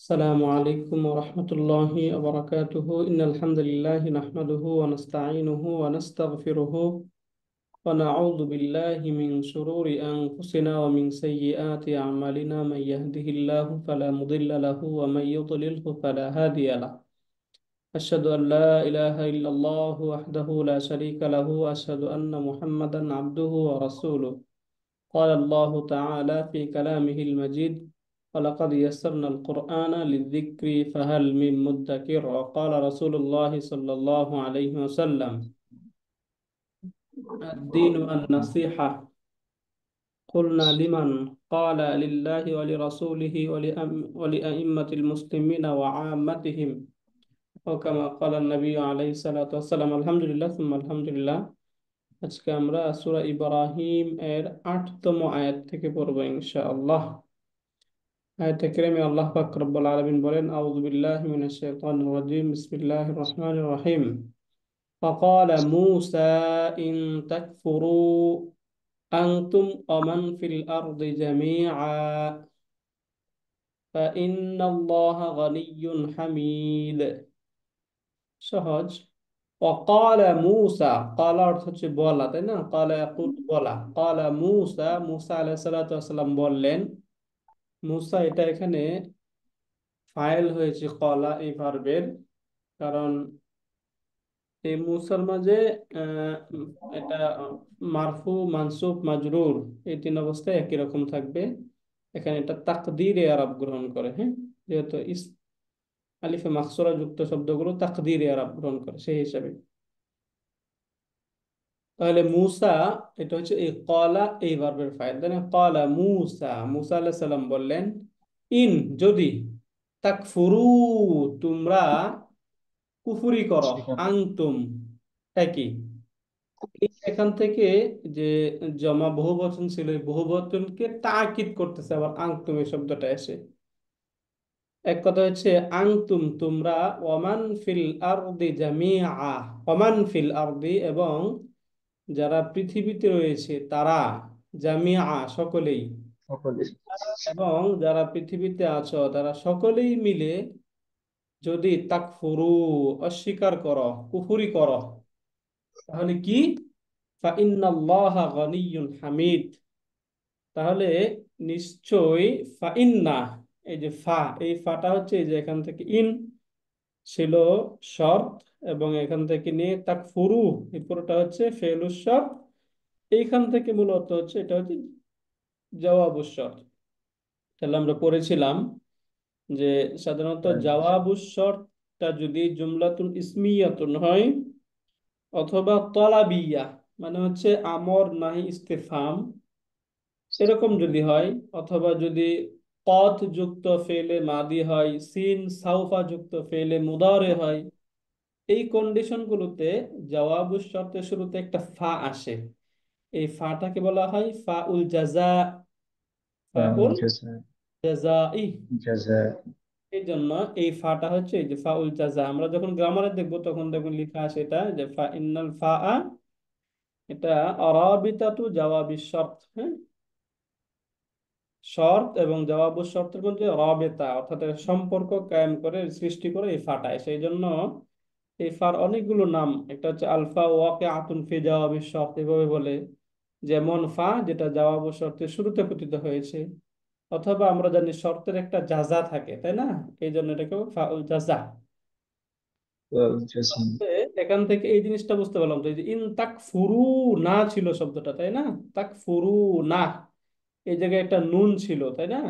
السلام عليكم ورحمة الله وبركاته إن الحمد لله نحمده ونستعينه ونستغفره ونعوذ بالله من شرور أنفسنا ومن سيئات أعمالنا من يهده الله فلا مضل له ومن يضلله فلا هادي له أشهد أن لا إله إلا الله وحده لا شريك له وأشهد أن محمدا عبده ورسوله قال الله تعالى في كلامه المجيد ولقد يسرنا القرآن للذكر فهل من مدكر وقال رسول الله صلى الله عليه وسلم الدين النصيحة قلنا لمن قال لله ولرسوله ولأئمة المسلمين وعامتهم وكما قال النبي عليه الصلاة والسلام الحمد لله ثم الحمد لله আজকে আমরা সূরা ইব্রাহিম এর ৮তম আয়াত থেকে পড়ব ইনশাআল্লাহ। আয়াতে কারিমে আল্লাহ পাক রব্বুল আলামিন বলেন আউযু বিল্লাহি মিনাশ শাইতানির রাজীম বিসমিল্লাহির রহমানির রহিম فقال موسى إن تكفروا أنتم ومن في الأرض جميعا فإن الله غني حميد। সহজ। وقال موسى قال অর্থ হচ্ছে বলা, তাই না? قال يقول বলা। قال موسى মুসা আলাইহিস সালাতু ওয়াস সালাম বললেন। মুসা এটা এখানে ফাইল হয়েছে কলা এই ভার্বের, কারণ এই মুসার মাঝে এটা মারফু মানসুব মাজরুর এই তিন অবস্থায় একই রকম থাকবে। এখানে এটা তাকদীরে আরব গ্রহণ করে, হ্যাঁ, যেহেতু আলিফে মাকসুরা যুক্ত শব্দগুলো তাকদীরে আরব গ্রহণ করে সেই হিসাবে। তাহলে মুসা এটা হচ্ছে এই কলা এই ভার্বের ফাইল, তাই না? কলা মুসা, মুসা আলাইহিস সালাম বললেন, ইন যদি, তাকফুরু তোমরা কুফুরি করো, সেখান আনতুম একই। এখান থেকে যে জমা বহুবচন ছিল এই বহুবচনকে তাকিদ করতেছে আবার আনতুম এই শব্দটা এসে। এক কথা হচ্ছে আনতুম তোমরা, ওয়ামান ফিল আরদি জামিআ, ওয়ামান ফিল আরদি এবং যারা পৃথিবীতে রয়েছে তারা, জামিআ সকলেই, সকলে এবং যারা পৃথিবীতে আছো তারা সকলেই মিলে যদি তাকফুরু অস্বীকার করো, কুফুরি করো, তাহলে কি? ফাইন্নাল্লাহা গনিয়্যুন হামিদ, তাহলে নিশ্চয়ই ফাইন্না, এই যে ফা, এই ফাটা হচ্ছে এই যে এখান থেকে ইন ছিল শর্ত, এবং এখান থেকে নিয়ে তাকফুরু এই পুরোটা হচ্ছে ফেলুস শর্ত। এইখান থেকে মূলত হচ্ছে এটা হচ্ছে জওয়াবুস শর্ত। তাহলে আমরা পড়েছিলাম যে সাধারণত জওয়াবুস শর্তটা যদি জুমলাতুল ইসমিয়াতুন হয় অথবা তলাবিয়া, মানে হচ্ছে আমর নাহি ইস্তেফাম, এরকম যদি হয়, অথবা যদি কদ যুক্ত ফেলে মাদি হয়, সিন সাউফা যুক্ত ফেলে মুদারে হয়, এই কন্ডিশন গুলোতে জওয়াবুস শর্তের শুরুতে একটা ফা আসে। এই ফাটাকে বলা হয় ফা উল জাজা, ফা উল জাজাই। জাযা এই জন্য এই ফাটা হচ্ছে এই যে ফা উল জাজা, আমরা যখন গ্রামারে দেখবো তখন দেখবেন লেখা আছে এটা যে ফা ইন্নাল ফা, এটা অরাবিতাতু জওয়াবিস শর্ত, হ্যাঁ, শর্ত এবং জবাব শর্তের মধ্যে রবেতা অর্থাৎ এর সম্পর্ক কায়েম করে সৃষ্টি করে এই ফাটায়। সেই জন্য এই ফার অনেকগুলো নাম, একটা হচ্ছে আলফা ওয়াকে আতুন ফি জওয়াবি শর্ত এভাবে বলে, যেমন ফা যেটা জবাব শর্তের শুরুতে পতিত হয়েছে, অথবা আমরা জানি শর্তের একটা জাজা থাকে, তাই না? এই জন্য এটাকে ফাউল জাজা। জাসম এখান থেকে এই জিনিসটা বুঝতে পারলাম তো, এই যে ইন তাক ফুরু না ছিল শব্দটা, তাই না? তাক ফুরু না, এই জায়গায় একটা নুন ছিল, তাই না?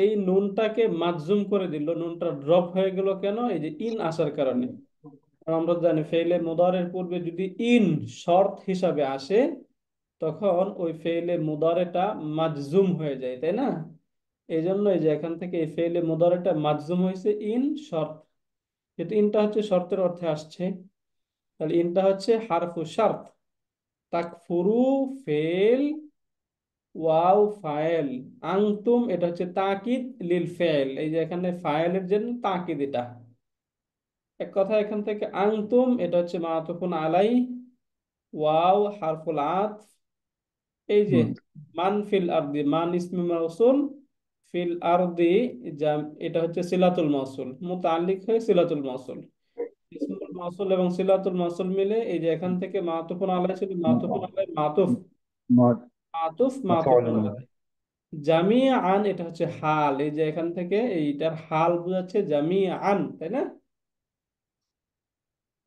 এই নুনটাকে মাজজুম করে দিল, নুনটা ড্রপ হয়ে গেল কেন? এই যে ইন আসার কারণে। আর আমরা জানি ফেইলে মুদারের পূর্বে যদি ইন শর্ত হিসাবে আসে তখন ওই ফেইলে মুদারেটা মাজজুম হয়ে যায়, তাই না? এই জন্য এই যে এখান থেকে এই ফেইলে মুদারেটা মাজজুম হয়েছে ইন শর্ত, যেহেতু ইনটা হচ্ছে শর্তের অর্থে আসছে, তাহলে ইনটা হচ্ছে হারফু শর্ত। তাকফুরু ফেল, ওয়াও ফাইল, আনতুম এটা হচ্ছে তাকিদ লিল ফেল, এই যে এখানে ফাইলের জন্য তাকিদ এটা। এক কথা এখান থেকে আনতুম এটা হচ্ছে মাতুফুন আলাই, ওয়াও হারফুল আতফ, এই যে মান ফিল আরদি, মান ইসমে মাউসুল, ফিল আরদি, এটা হচ্ছে সিলাতুল মাউসুল, মুতাআল্লিক হয়ে সিলাতুল মাউসুল। ইসমুল মাউসুল এবং সিলাতুল মাউসুল মিলে এই যে এখান থেকে মাতুফুন আলাইহি ছিল, মাতুফুন আলাইহি মাতুফ, মাতুফ مفعول মাতুফুন به. আলাইহি। জামিআন এটা হচ্ছে হাল, এই যে এখান থেকে এইটার হাল বোঝাচ্ছে জামিআন, তাই না?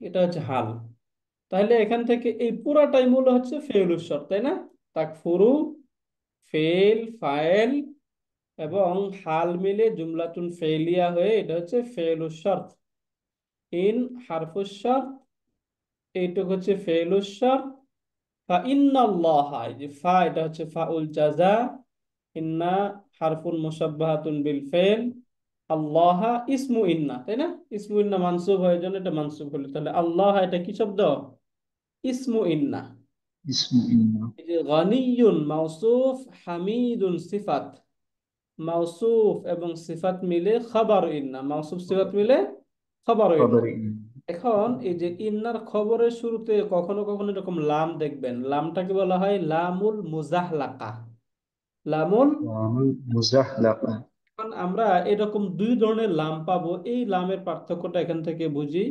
এটা হচ্ছে হাল। তাহলে এখান থেকে এই পুরাটাই মূল হচ্ছে ফেউলুস শর্ত, তাই না? তাকফুরু, ফেল, ফাইল এবং হাল মিলে জুমলাতুন ফেলিয়া হয়ে এটা হচ্ছে ফেউলুস শর্ত। ইন হারফুস শর্ত, এইটুকু হচ্ছে ফেউলুস শর্ত। ফা ইন্নাল্লাহ, এই যে ফা এটা হচ্ছে ফাউল জাযা, ইন্না হারফুন মুশাব্বাহাতুন বিল ফেল, আল্লাহ ইসমু ইন্না, তাই না? ইসমু ইন্না মানসুব হয়ে জন্য এটা মানসুব হলো, তাহলে আল্লাহ এটা কি শব্দ? ইসমু ইন্না। اسم إن. এই যে গনিয়ুন মাউসুফ, হামিদুন সিফাত, মাউসুফ এবং সিফাত মিলে খবর ইন্না, মাউসুফ সিফাত মিলে খবর ইন্না। خبر إن. এখন এই যে ইন্নার খবরের শুরুতে কখনো কখনো এরকম লাম দেখবেন, লামটাকে বলা হয় লামুল মুজাহলাকা, লামুল। وعمل مزحلقة. এখন আমরা এরকম দুই ধরনের লাম পাবো, এই লামের পার্থক্যটা এখান থেকে বুঝি,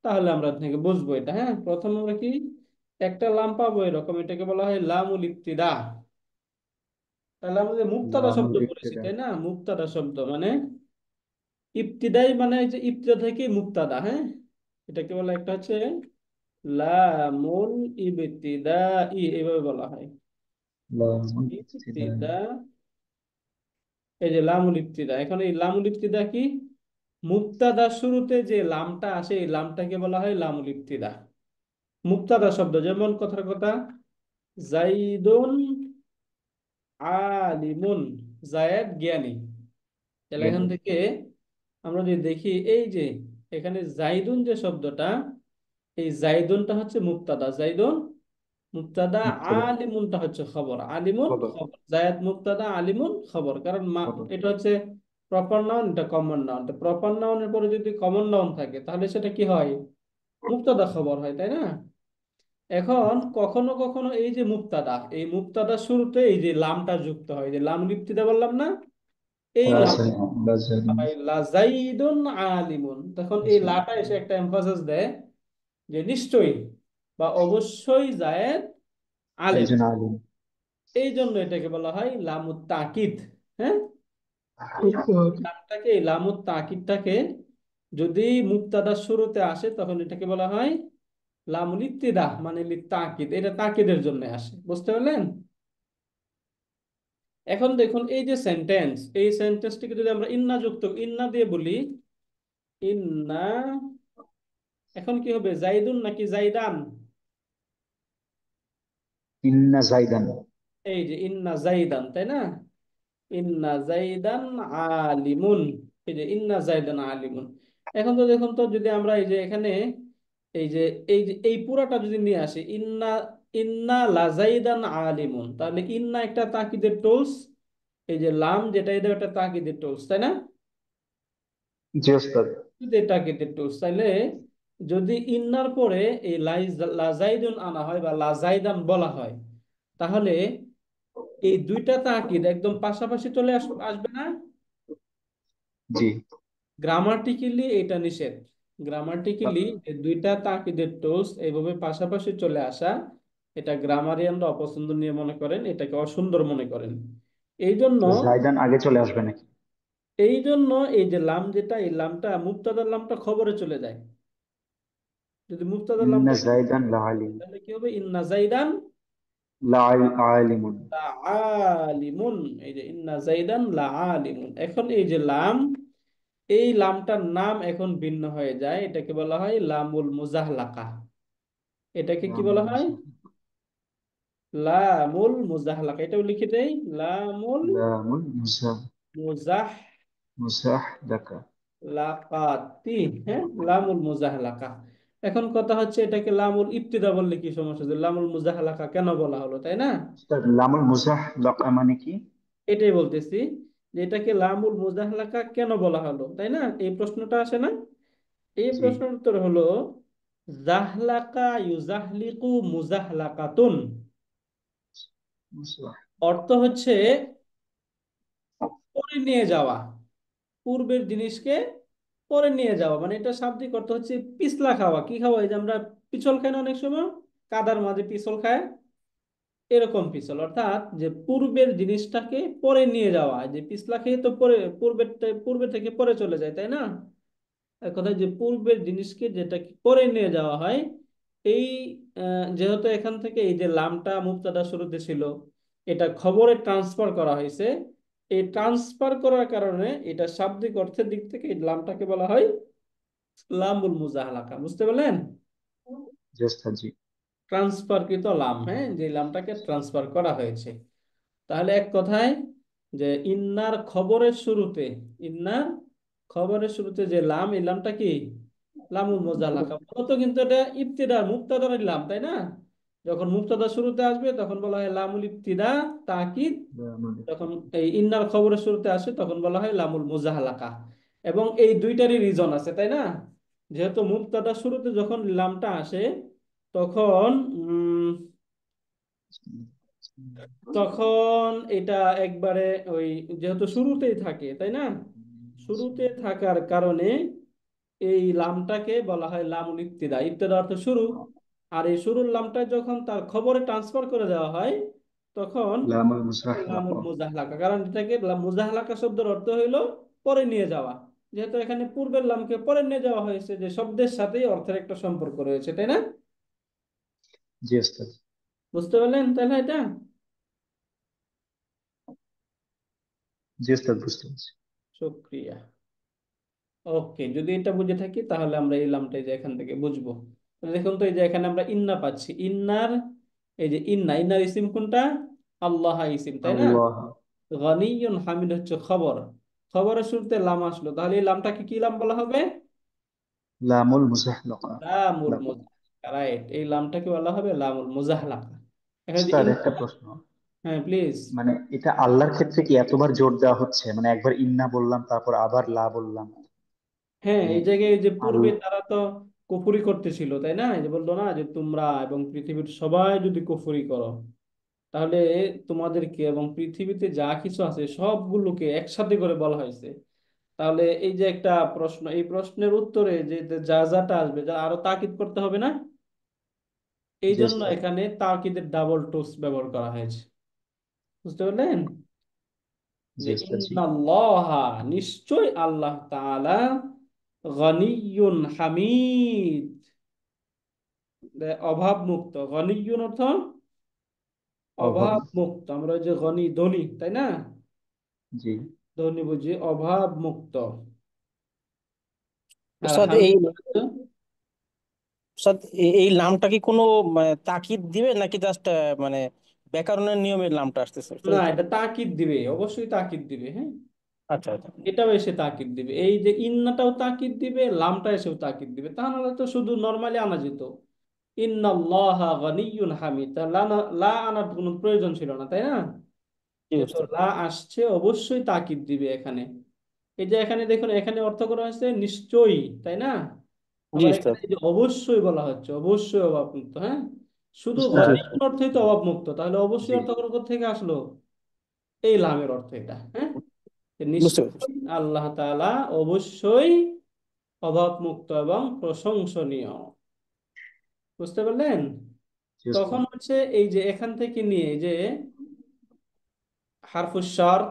তাহলে আমরা এখান থেকে বুঝবো এটা। হ্যাঁ, প্রথম আমরা কি একটা লাম পাবো এরকম, এটাকে বলা হয় লামুল ইবতিদা। তাহলে আমাদের মুক্তাদা لام শব্দ পড়েছি, الابتداء. তাই না? মুক্তাদা শব্দ মানে ইবতিদাই, মানে এই যে ইবতিদা থেকে মুক্তাদা। হ্যাঁ, এটাকে বলা একটা হচ্ছে লামুল ইবতিদা, এইভাবে বলা হয় لام الابتداء. ইবতিদা। এই যে লামুল ইবতিদা, এখন এই লামুল ইবতিদা কি? মুক্তাদার শুরুতে যে লামটা আসে এই লামটাকে বলা হয় লামুল ইবতিদা। মুক্তাদা শব্দ, যেমন কথার কথা জাইদুন আলিমুন, জায়েদ জ্ঞানী। তাহলে এখান يعني থেকে আমরা যদি দেখি এই যে এখানে জাইদুন যে শব্দটা, এই জাইদুনটা হচ্ছে মুক্তাদা, জাইদুন মুক্তাদা, مبتدأ. আলিমুনটা হচ্ছে খবর, আলিমুন خبر. খবর, জায়েদ মুক্তাদা, আলিমুন খবর। কারণ خبر. এটা হচ্ছে প্রপার নাউন, এটা কমন নাউন। প্রপার নাউনের পরে যদি কমন নাউন থাকে তাহলে সেটা কি হয়? মুক্তাদা খবর হয়, তাই না? এখন কখনো কখনো এই যে মুক্তাদা, এই মুক্তাদা শুরুতে এই যে লামটা যুক্ত হয়, যে লাম লিপ্তিদা বললাম না, এই لا লাম زي لا زي. লাজাইদুন আলিমুন, তখন এই লাটা এসে একটা এমফাসিস দেয় যে নিশ্চয়ই বা অবশ্যই জায়েদ আলেম। زيد عالم. এই জন্য এটাকে বলা হয় লামুত তাকিদ। হ্যাঁ, এই লামটাকে, এই লামুত তাকিদটাকে যদি মুক্তাদার শুরুতে আসে তখন এটাকে বলা হয় লামুল ইবতিদা, মানে তাকিদ, এটা তাকিদের জন্য আসে। বুঝতে পারলেন? এখন দেখুন এই যে সেন্টেন্স, এই সেন্টেন্সটিকে যদি আমরা ইন্না যুক্ত, ইন্না দিয়ে বলি, ইন্না, এখন কি হবে? জাইদুন নাকি জাইদান? إن زيدا. এই যে ইন্না জাইদান, তাই না? ইন্না জাইদান আলিমুন, এই যে ইন্না জাইদান আলিমুন। এখন তো দেখুন তো, যদি আমরা এই যে এখানে এই যে এই পুরাটা যদি নিয়ে আসি, ইন্না, ইন্না লাজাইদান আলিমুন, তাহলে ইন্না একটা তাকিদের টুলস, এই যে লাম যেটা, এটা একটা তাকিদের টুলস, তাই না? جي أستاذ. যদি তাকিদের টুলস, তাইলে যদি ইন্নার পরে এই লাজাইদুন আনা হয় বা লাজাইদান বলা হয়, তাহলে এই দুইটা তাকিদ একদম পাশাপাশি চলে আসবে না? جي. গ্রামাটিক্যালি এটা নিষেধ। গ্রামাটিক্যালি দুইটা তাকিদের টোস এইভাবে পাশাপাশি চলে আসা, এটা গ্রামারিয়ানরা অপছন্দনীয় মনে করেন, এটাকে অসুন্দর মনে করেন। এই জন্য, তো জাইদান আগে চলে আসবে নাকি? এই জন্য এই যে লাম যেটা, এই লামটা মুক্তাদার লামটা খবরে চলে যায়। যদি মুক্তাদার ইন্না লামটা জাইদান লাআলিম. তাহলে কি হবে? ইন্না জাইদান আলিমুন. লাআলিমুন, এই যে ইন্না জাইদান লাআলিমুন। এখন এই যে লাম, এই লামটার নাম এখন ভিন্ন হয়ে যায়, এটাকে বলা হয় লামুল মুজাহলাকা। এটাকে কি বলা হয়? লামুল মুজাহলাকা। এটাও লিখে দেই, লামুল লামুল মুজাহলাকা. মুজাহলাকাতি। হ্যাঁ, লামুল মুজাহলাকা। এখন কথা হচ্ছে এটাকে লামুল ইবতিদা বললে কি সমস্যা? যে লামুল মুজাহলাকা কেন বলা হলো, তাই না? উস্তাদ, লামুল মুজাহলাকা মানে কি? এটাই বলতেছি, যে এটাকে লামুল মুজাহলাকা কেন বলা হলো, তাই না? এই প্রশ্নটা আসে না? এই জি. প্রশ্নের উত্তর হলো জাহলাকা ইউজাহলিকু মুজাহলাকাতুন। মুজাহ. অর্থ হচ্ছে পরে নিয়ে যাওয়া, পূর্বের জিনিসকে পরে নিয়ে যাওয়া, মানে এটা শাব্দিক অর্থ হচ্ছে পিছলা খাওয়া। কি খাওয়া? এই যে আমরা পিছল খাই না অনেক সময়, কাদার মাঝে পিছল খায়, এরকম পিছল। অর্থাৎ যে পূর্বের জিনিসটাকে পরে নিয়ে যাওয়া, যে পিছলা খেয়ে তো পরে পূর্বে থেকে পরে চলে যায়, তাই না? এক কথায় যে পূর্বের জিনিসকে যেটা কি পরে নিয়ে যাওয়া হয়, এই যেহেতু এখান থেকে এই যে লামটা মুবতাদা শুরুতে ছিল, এটা খবরে ট্রান্সফার করা হয়েছে। এই ট্রান্সফার করার কারণে এটা শাব্দিক অর্থের দিক থেকে এই লামটাকে বলা হয় লামুল মুজাহালাকা। বুঝতে পারলেন? জি ওস্তাদ জি। ট্রান্সফারকৃত লাম, হ্যাঁ, যে লামটাকে ট্রান্সফার করা হয়েছে। তাহলে এক কথায় যে ইন্নার খবরের শুরুতে, ইন্নার খবরের শুরুতে যে লাম, এই লামটা কি লামুল মুজালাকা মূলত, কিন্তু এটা ইবতিদা মুবতাদার লাম, তাই না? যখন মুবতাদা শুরুতে আসবে তখন বলা হয় লামুল ইবতিদা তাকিদ, যখন এই ইন্নার খবরের শুরুতে আসে তখন বলা হয় লামুল মুজাহালাকা। এবং এই দুইটারই রিজন আছে, তাই না? যেহেতু মুবতাদা শুরুতে যখন লামটা আসে, তখন তখন এটা একবারে ওই, যেহেতু শুরুতেই থাকে, তাই না? শুরুতে থাকার কারণে এই লামটাকে বলা হয় লামুল ইবতিদা। ইবতিদা অর্থ শুরু। আর এই শুরুর লামটা যখন তার খবরে ট্রান্সফার করে দেওয়া হয়, তখন লামুল মুসাহ লামুল মুজাহলাকা। কারণ এটাকে মুজাহলাকা শব্দের অর্থ হইলো পরে নিয়ে যাওয়া। যেহেতু এখানে পূর্বের লামকে পরে নিয়ে যাওয়া হয়েছে, যে শব্দের সাথেই অর্থের একটা সম্পর্ক রয়েছে, তাই না? জি ওস্তাদ। বুঝতে পারলেন তাহলে এটা? জি ওস্তাদ বুঝতে পারছি। শুক্রিয়া। ওকে, যদি এটা বুঝে থাকি তাহলে আমরা এই লামটা এই যে এখান থেকে বুঝবো। তো দেখুন তো, এই যে এখানে আমরা ইন্না পাচ্ছি, ইন্নার এই যে ইন্নার ইসিম কোনটা? আল্লাহ ইসিম, তাই না? আল্লাহ। গনিয়ুন হামিদ হচ্ছে খবর, খবরের শুরুতে লাম আসলো, তাহলে এই লামটাকে কি লাম বলা হবে? লামুল মুসাহলাকা। লামুল মুজাহলাকা, রাইট, এই লামটাকে বলা হবে লামুল মুজাহলাকা। এখানে যে উস্তাদ ইন্না, একটা প্রশ্ন, হ্যাঁ প্লিজ। মানে এটা আল্লাহর ক্ষেত্রে কি এতবার জোর দেওয়া হচ্ছে, মানে একবার ইন্না বললাম তারপর আবার লা বললাম, হ্যাঁ, মানে এই জায়গায় এই যে পূর্বে আল্লাহ। তারা তো কুফরি করতেছিল, তাই না? এই যে বললো না যে তোমরা এবং পৃথিবীর সবাই যদি কুফরি করো, তাহলে তোমাদেরকে এবং পৃথিবীতে যা কিছু আছে সবগুলোকে একসাথে করে বলা হয়েছে। তাহলে এই যে একটা প্রশ্ন, এই প্রশ্নের উত্তরে যে যে যা যাটা আসবে, যা আরো তাকিদ করতে হবে না? এই জি জন্য ওস্তাদ। এখানে তাকিদের ডাবল টুস ব্যবহার করা হয়েছে। বুঝতে পারলেন? জি যে ওস্তাদ জি। ইন্নাল্লাহা, নিশ্চয় আল্লাহ তাআলা, গনিয়ুন হামিদ, অভাব মুক্ত। গনিয়ুন অর্থ অভাব। অভাব মুক্ত। আমরা ওই যে গনি ধনী, তাই না? জি। ধনী বুঝি অভাব মুক্ত। আর উস্তাদ এই হামিদ, উস্তাদ এই নামটা কি কোনো মানে তাকিদ দিবে নাকি জাস্ট মানে ব্যাকরণের নিয়মের নামটা আসতেছে না, উস্তাদ এটা? এটা তাকিদ দিবে, অবশ্যই তাকিদ দিবে, হ্যাঁ। আচ্ছা আচ্ছা। এটাও এসে তাকিদ দিবে, এই যে ইন্নাটাও তাকিদ দিবে, লামটা এসেও তাকিদ দিবে। তা নাহলে তো শুধু নর্মালি আনা যেত ইন্নাল্লাহা গনিয়্যুন হামিদ, তা লা লা আনার কোনো প্রয়োজন ছিল না, তাই না? জি যেহেতু উস্তাদ। লা আসছে, অবশ্যই তাকিদ দিবে এখানে। এই যে এখানে দেখুন, এখানে অর্থ করা হয়েছে নিশ্চয়ই, তাই না? জি আবার এখানে উস্তাদ। এই যে অবশ্যই বলা হচ্ছে, অবশ্যই অভাবমুক্ত, হ্যাঁ। শুধু জি উস্তাদ। গনিয়্যুন অর্থই তো অভাবমুক্ত, তাহলে অবশ্যই জি। অর্থ কোথা থেকে আসলো? এই লামের অর্থ এটা, হ্যাঁ। যে বুঝতে পেরেছি। নিশ্চয়ই আল্লাহ তাআলা অবশ্যই অভাবমুক্ত এবং প্রশংসনীয়। বুঝতে পারলেন? জি তখন উস্তাদ। হচ্ছে এই যে এখান থেকে নিয়ে যে হারফুশ শর্ত,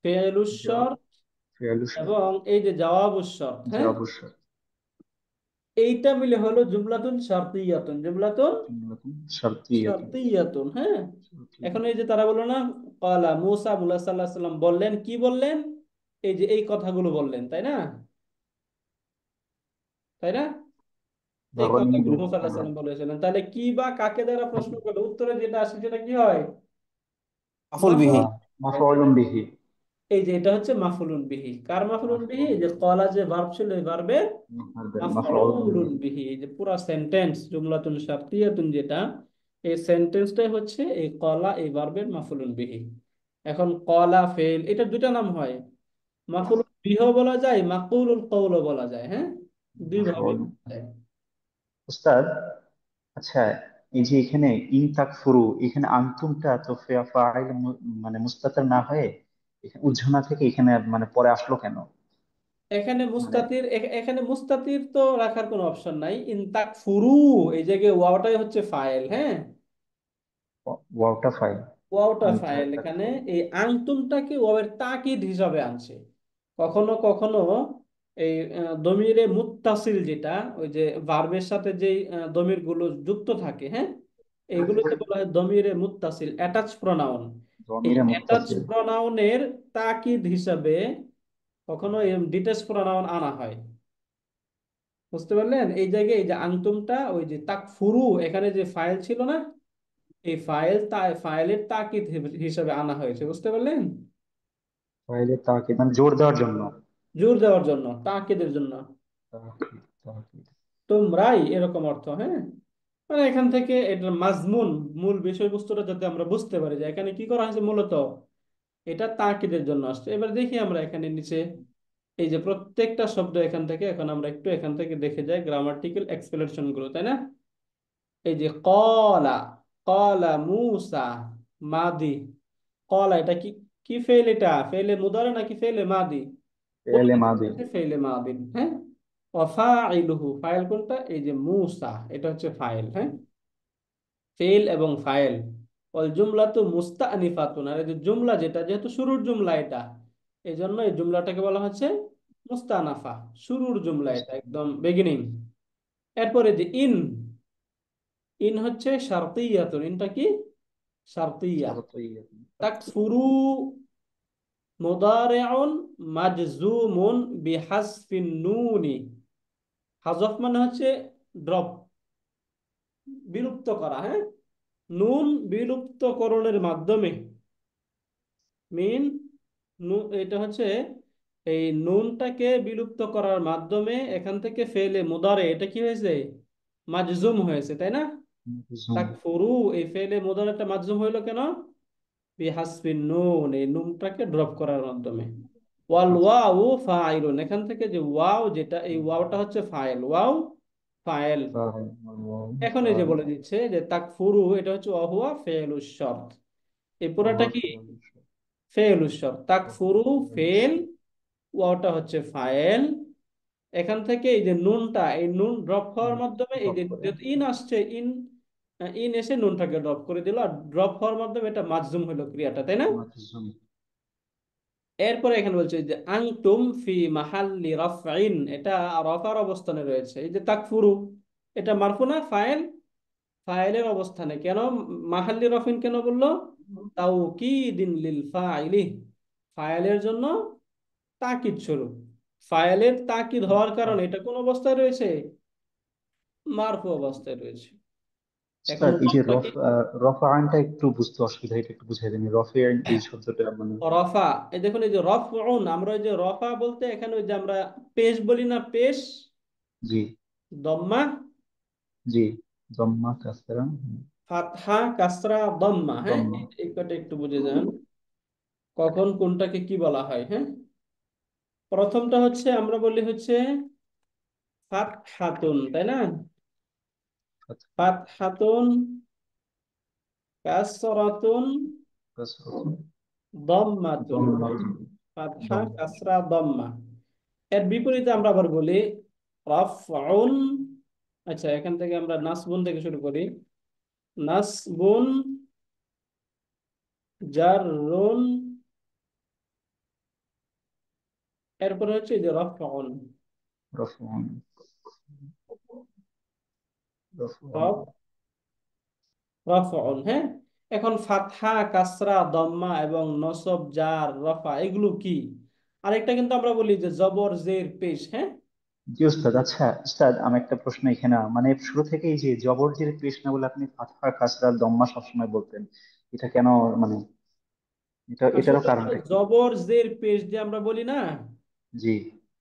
ফেলুশ জবাব। শর্ত, ফেয়ালু শর্ত। এবং এই যে জওয়াবুশ শর্ত, হ্যাঁ, জবাব শর্ত। এইটা মিলে হলো জুমলাতুন শারতিয়াতুন, জুমলাতুন জুমলাতুন শারতিয়াতুন। শারতিয়াতুন, হ্যাঁ। এখন শারতিয়াতুন। এই যে তারা বললো না, ক্বালা মূসা, মুসা সাল্লাল্লাহু আলাইহি সাল্লাম বললেন, কি বললেন? এই যে এই কথাগুলো বললেন, তাই না? তাই না? এই কথাগুলো গনিয়্যুন মুসা আলাইহিস হামিদ। সালাম বলেছিলেন। তাহলে কি বা কাকে দ্বারা প্রশ্ন করলে উত্তরে যেটা আসে সেটা কি হয়? আফুল বিহি। মাফুল। মাফউলুন বিহি। এই যে এটা হচ্ছে মাফুলুন বিহি। কার মাফুলুন বিহি? এই মাফউলুন যে বিহি। কলা যে ভার্ব ছিল, এই ভার্বের মাফউলুন মাফউলুন বিহি। বিহি। এই যে পুরা সেন্টেন্স জুমলাতুন শারতিয়াতুন যেটা, এই সেন্টেন্সটাই হচ্ছে এই কলা এই ভার্বের মাফুলুন বিহি। এখন কলা ফেল, এটা দুটা নাম হয়, মাফুলুন বিহ বলা যায়, মাকুলুল কৌল বলা যায়, হ্যাঁ, দুই ভাবে মাফউলুন। বলা যায়। উস্তাদ, আচ্ছা, এই যে এখানে ইন তাকফুরু, এখানে আনতুমটা তো ফাইল মানে মুস্তাতির না হয়ে উজ্জ্বনা থেকে এখানে মানে পরে আসলো কেন? এখানে মানে মুস্তাতির এখানে মুস্তাতির তো রাখার কোনো অপশন নাই। ইন তাকফুরু, এই জায়গায় ওয়াওটাই হচ্ছে ফাইল, হ্যাঁ। ওয়াওটা ফাইল। ওয়াওটা আনতা ফাইল, এখানে তাকফুরু। এই আনতুমটাকে ওয়াবের তাকিদ হিসাবে আনছে। কখনো কখনো এই দমিরে মুত্তাসিল যেটা, ওই যে ভার্বের সাথে যেই দমির গুলো যুক্ত থাকে, হ্যাঁ, এইগুলোকে বলা হয় দমিরে মুত্তাসিল, অ্যাটাচ প্রনাউন। এই জমিরে অ্যাটাচ মুত্তাসিল। প্রনাউনের তাকিদ হিসাবে কখনো ডিটেচ প্রনাউন আনা হয়। বুঝতে পারলেন? এই জায়গায় এই যে আনতুমটা, ওই যে তাকফুরু, এখানে যে ফাইল ছিল না, এই ফাইলের তাকিদ হিসাবে আনা হয়েছে। বুঝতে পারলেন? ফাইলে তাকে মানে জোর দেওয়ার জন্য। জোর দেওয়ার জন্য, তাকিদের জন্য। তাকিদ, তাকিদ। তোমরাই, এরকম অর্থ, হ্যাঁ। মানে এখান থেকে এটার মাজমুন, মূল বিষয়বস্তুটা যাতে আমরা বুঝতে পারি যে এখানে কি করা হয়েছে মূলত, এটা তাকিদের জন্য আসছে। এবার দেখি আমরা এখানে নিচে এই যে প্রত্যেকটা শব্দ এখান থেকে, এখন আমরা একটু এখান থেকে দেখে যাই গ্রামাটিক্যাল এক্সপ্লেনেশন গুলো, তাই না? এই যে কলা, কলা মুসা, মাদি। কলা, এটা কি, কি ফেল? এটা ফেলে মুদারে নাকি ফেলে মাদি? ফেলে বলেছি মাদি। হচ্ছে ফেলে মাদিন, হ্যাঁ। ওয়াফাইলুহু, ফাইল কোনটা? এই যে মুসা, এটা হচ্ছে ফাইল, হ্যাঁ। ফেল এবং ফাইল। ওয়াল জুমলাতু মুস্তানিফাতুন, আর এই যে জুমলা যেটা, যেহেতু শুরুর জুমলা এটা, এই জন্য এই জুমলাটাকে বলা হচ্ছে মুস্তানাফা, শুরুর জুমলা, এটা একদম বিগিনিং। এরপরে যে ইন, ইন হচ্ছে শারতিয়াতুন। ইনটা কি? শারতিয়া। শারতিয়্যা। তাকফুরু। তাকফুরু মুদারিউন মাজজুমুন বিহাসফিন নুনি। হাজফ মানে হচ্ছে ড্রপ, বিলুপ্ত করা, হ্যাঁ। নুন বিলুপ্তকরণের মাধ্যমে, মিন, এটা হচ্ছে এই নুনটাকে বিলুপ্ত করার মাধ্যমে এখান থেকে ফেলে মুদারে, এটা কি হয়েছে? মাজজুম হয়েছে, তাই না? জুম। তাকফুরু, এই ফেলে মুদারেটা মাজজুম হইলো কেন? বিহাসবিন নুন, এই নুনটাকে ড্রপ করার মাধ্যমে। ওয়াল আচ্ছা। ওয়াও ফাইলুন, এখান থেকে যে ওয়াও যেটা, এই ওয়াওটা হচ্ছে file, wow file. File, wow এখন এই যে ফাইল। বলে দিচ্ছে যে তাকফুরু, এটা হচ্ছে ওয়াহুয়া ফেলুশ শর্ত। এই পুরাটা ওয়া কি? ফাইল। ফেলুশ শর্ত। ওয়া তাকফুরু ফাইল। ফেল, ওয়াওটা হচ্ছে ফাইল। এখান থেকে এই যে নুনটা, এই নুন ড্রপ হওয়ার মাধ্যমে, এই ড্রপ যে করে। যেহেতু ইন আসছে, ইন, ইন এসে নুনটাকে ড্রপ করে দিল, আর ড্রপ হওয়ার মাধ্যমে এটা মাজজুম হলো ক্রিয়াটা, তাই না? মাজজুম। এরপরে এখানে বলছে যে আনতুম ফি মাহাল্লি রাফইন, এটা রফার অবস্থানে রয়েছে। এই যে তাকফুরু, এটা মারফু না ফাইল? ফাইলের অবস্থানে কেন? মাহাল্লি রফিন কেন বললো? তাওকিদিন লিল ফাইলি, ফাইলের জন্য তাকিদ স্বরূপ। ফাইলের তাকিদ হওয়ার কারণে এটা কোন অবস্থায় রয়েছে? মারফু অবস্থায় রয়েছে। এখন স্যার এই যে ওয়াওটা কি? রফা আইনটা একটু বুঝতে অসুবিধা, এটা একটু বুঝাই দেন, রফি আইন এই শব্দটা মানে। রফা, এই দেখুন, এই যে রফউন, আমরা ওই যে রফা বলতে এখানে ওই যে আমরা পেশ বলি না, পেশ, জি। দম্মা, জি। জম্মা কাসরা। ফাতহা কাসরা দম্মা, হ্যাঁ। জম্মা। এই কটা একটু বুঝে যান, কখন কোনটাকে কি বলা হয়, হ্যাঁ। প্রথমটা হচ্ছে আমরা বলি হচ্ছে ফাতহাতুন, তাই না? ফাতহা। ফাতহাতুন, কাসরাতুন, কাসরা। দম্মাতুন। জম্মা। ফাতহা জম। কাসরা দম্মা। এর বিপরীতে আমরা আবার বলি রাফউন। আচ্ছা, এখান থেকে আমরা নাসবুন থেকে শুরু করি। নাসবুন, জাররুন, এরপরে হচ্ছে এই যে রাফউন। রফুন। রফুন। রফ, রাফউন, হ্যাঁ। এখন ফাতহা কাসরা দম্মা এবং নসব জার রফা, এগুলো কি? আরেকটা কিন্তু আমরা বলি যে জবর জের পেশ, হ্যাঁ। জি উস্তাদ। আচ্ছা উস্তাদ, আমার একটা প্রশ্ন এখানে, মানে শুরু থেকে এই যে জবরজির পেশ না বলে আপনি ফাতহা কাসরা দম্মা সবসময় বলতেন, এটা কেন? মানে এটারও আসলে কারণটা কি? জবর জের পেশ যে আমরা বলি না, জি।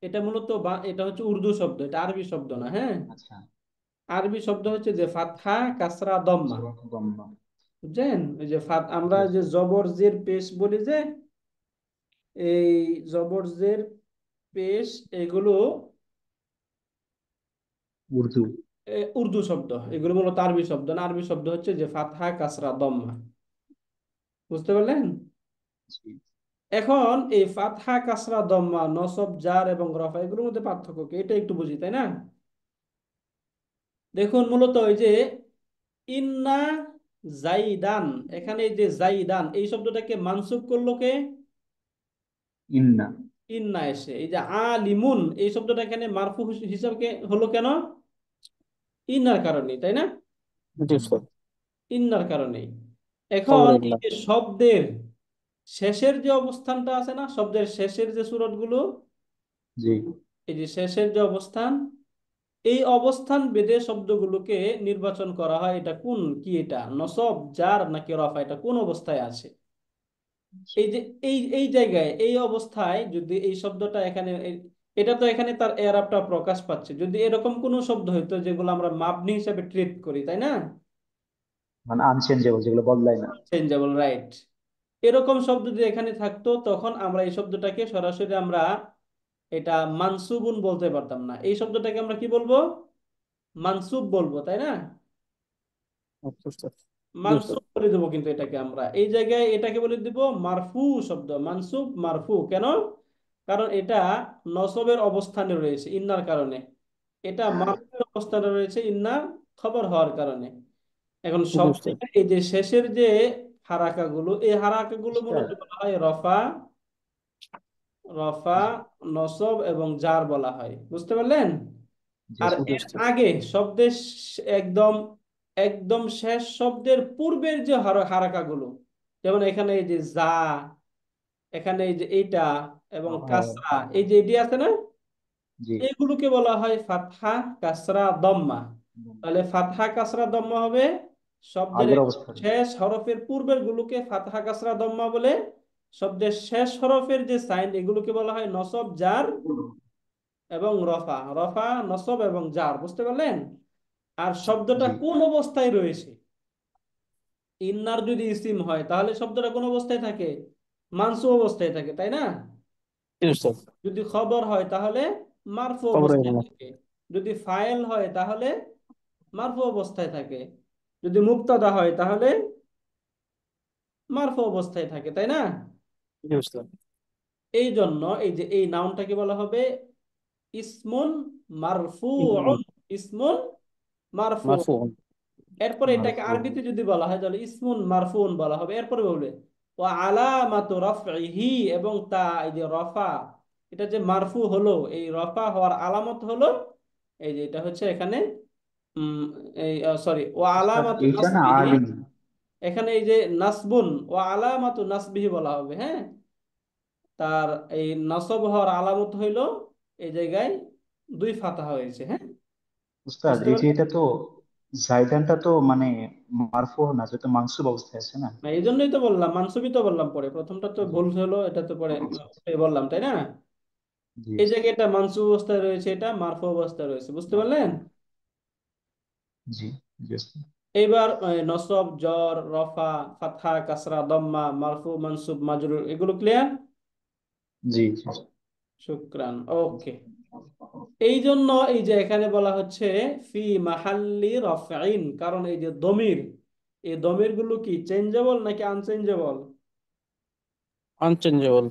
এটা মূলত এটা হচ্ছে উর্দু শব্দ, এটা আরবি শব্দ না, হ্যাঁ। আচ্ছা। আরবি শব্দ হচ্ছে যে ফাতহা কাসরা দম্মা। কাসরা দম্মা। বুঝছেন? ওই যে আমরা জি যে উস্তাদ। জবর জের পেশ বলি যে, এই জবর জের পেশ, এগুলো উর্দু। উর্দু শব্দ, এগুলো মূলত আরবি শব্দ না। আরবি শব্দ হচ্ছে যে ফাতহা কাসরা দম্মা। বুঝতে পারলেন? জি। এখন এই ফাতহা কাসরা দম্মা নসব জার এবং রফা এগুলোর মধ্যে পার্থক্য কি এটা একটু বুঝি, তাই না? দেখুন মূলত ওই যে ইন্না জাইদান, এখানে এই যে জাইদান এই শব্দটাকে মানসুব করলো কে? ইন্না। ইন্না এসে। এই যে আলিমুন এই শব্দটা এখানে মারফু হিসাবে হলো কেন? ইন্নার কারণে, তাই না? জি উস্তাদ। ইন্নার কারণে। এখন খবর এই ইল্লাহ। যে শব্দের শেষের যে অবস্থানটা আছে না, শব্দের শেষের যে সূরতগুলো, জি। এই যে শেষের যে অবস্থান, এই অবস্থান ভেদে শব্দগুলোকে নির্বাচন করা হয় এটা কোন কি, এটা নসব জার নাকি রফা, এটা কোন অবস্থায় আছে। এই যে এই এই জায়গায় এই অবস্থায় যদি এই শব্দটা এখানে এটা তো এখানে তার এরাবটা প্রকাশ পাচ্ছে, যদি এরকম কোন শব্দ হইতো যেগুলো আমরা মাবনি হিসাবে ট্রিট করি, তাই না? মানে আনচেঞ্জেবল, যেগুলো বদলায় না। Changeable, right. এরকম শব্দ যদি এখানে থাকতো তখন আমরা এই শব্দটাকে সরাসরি আমরা এটা মানসুবুন বলতে পারতাম না, এই শব্দটাকে আমরা কি বলবো? মানসুব বলবো, তাই না? আচ্ছা উস্তাদ। জি উস্তাদ। মানসুব বলে দেবো, কিন্তু এটাকে আমরা এই জায়গায় এটাকে বলে দিব মারফু শব্দ, মানসুব মারফু কেন? কারণ এটা নসবের অবস্থানে রয়েছে ইন্নার কারণে, এটা মারফুর অবস্থানে রয়েছে ইন্না খবর হওয়ার কারণে। এখন জি উস্তাদ। শব্দের এই যে শেষের যে হারাকাগুলো, এই হারাকাগুলো মূলত উস্তাদ। বলা হয় রফা, রফা, নসব এবং জার বলা হয়, বুঝতে পারলেন? জি আর জি এর উস্তাদ। আগে শব্দের একদম একদম শেষ শব্দের পূর্বের যে হারাকাগুলো, যেমন এখানে এই যে যা, এখানে এই যে এইটা এবং কাসরা, এই যে এটি আছে না, জি। এগুলোকে বলা হয় ফাতহা কাসরা দম্মা। তাহলে ফাতহা কাসরা দম্মা হবে শব্দের আগের একদম অবস্থায়। শেষ হরফের পূর্বের গুলোকে ফাতহা কাসরা দম্মা বলে, শব্দের শেষ হরফের যে সাইন এগুলোকে বলা হয় নসব জার এবং রফা, রফা নসব এবং জার, বুঝতে পারলেন? আর শব্দটা জি। কোন অবস্থায় রয়েছে, ইন্নার যদি ইসিম হয় তাহলে শব্দটা কোন অবস্থায় থাকে? মানসু অবস্থায় থাকে, তাই না? জি উস্তাদ। যদি খবর হয় তাহলে মারফু খবর অবস্থায় ইল্লাহ। থাকে, যদি ফাইল হয় তাহলে মারফু অবস্থায় থাকে, যদি মুবতাদা হয় তাহলে মারফু অবস্থায় থাকে, তাই না? জি উস্তাদ। এই জন্য এই যে এই নাউনটাকে বলা হবে ইসমুন ইসমুন মারফুউন, ইসমুন মারফু। মারফুউন। এরপরে এটাকে মারফু। আরবিতে যদি বলা হয় তাহলে ইসমুন মারফুন বলা হবে। এরপরে বলবে ও আলামাতু রাফইহি, এবং তা এই যে রফা, এটা যে মারফু হলো এই রফা হওয়ার আলামত হলো এই যে এটা হচ্ছে এখানে উম এই সরি ও উস্তাদ, আলামাতু এইটা না নাসবিহি, আলিম। এখানে এই যে নাসবুন ও আলামাতু নাসবিহি বলা হবে, হ্যাঁ। তার এই নসব হওয়ার আলামত হইলো এই জায়গায় দুই ফাতা হয়েছে, হ্যাঁ। উস্তাদ, বুঝতে এই যে পারলেন? এটা তো জায়দানটা তো মানে মারফু না, যেটা মানসুব অবস্থায় আছে না। না এই জন্যই তো বললাম মানসুবই তো বললাম, পরে প্রথমটা তো জি। ভুল হলো, এটা তো পরে আচ্ছা আচ্ছা। বললাম, তাই না? জি এই উস্তাদ। জায়গায় এটা মানসুব অবস্থায় রয়েছে, এটা মারফু অবস্থায় রয়েছে, বুঝতে মারফু। পারলেন? জি। জি উস্তাদ। এইবার নসব জর রফা ফাতহা কাসরা দম্মা মারফু মানসুব মাজরুর এগুলো ক্লিয়ার? জি জি উস্তাদ। শুক্রান, ওকে। এই জন্য এই যে এখানে বলা হচ্ছে ফি মাহাল্লি রফঈন, কারণ এই যে দমির, এই দমির গুলো কি চেঞ্জেবল নাকি আনচেঞ্জেবল? আনচেঞ্জেবল।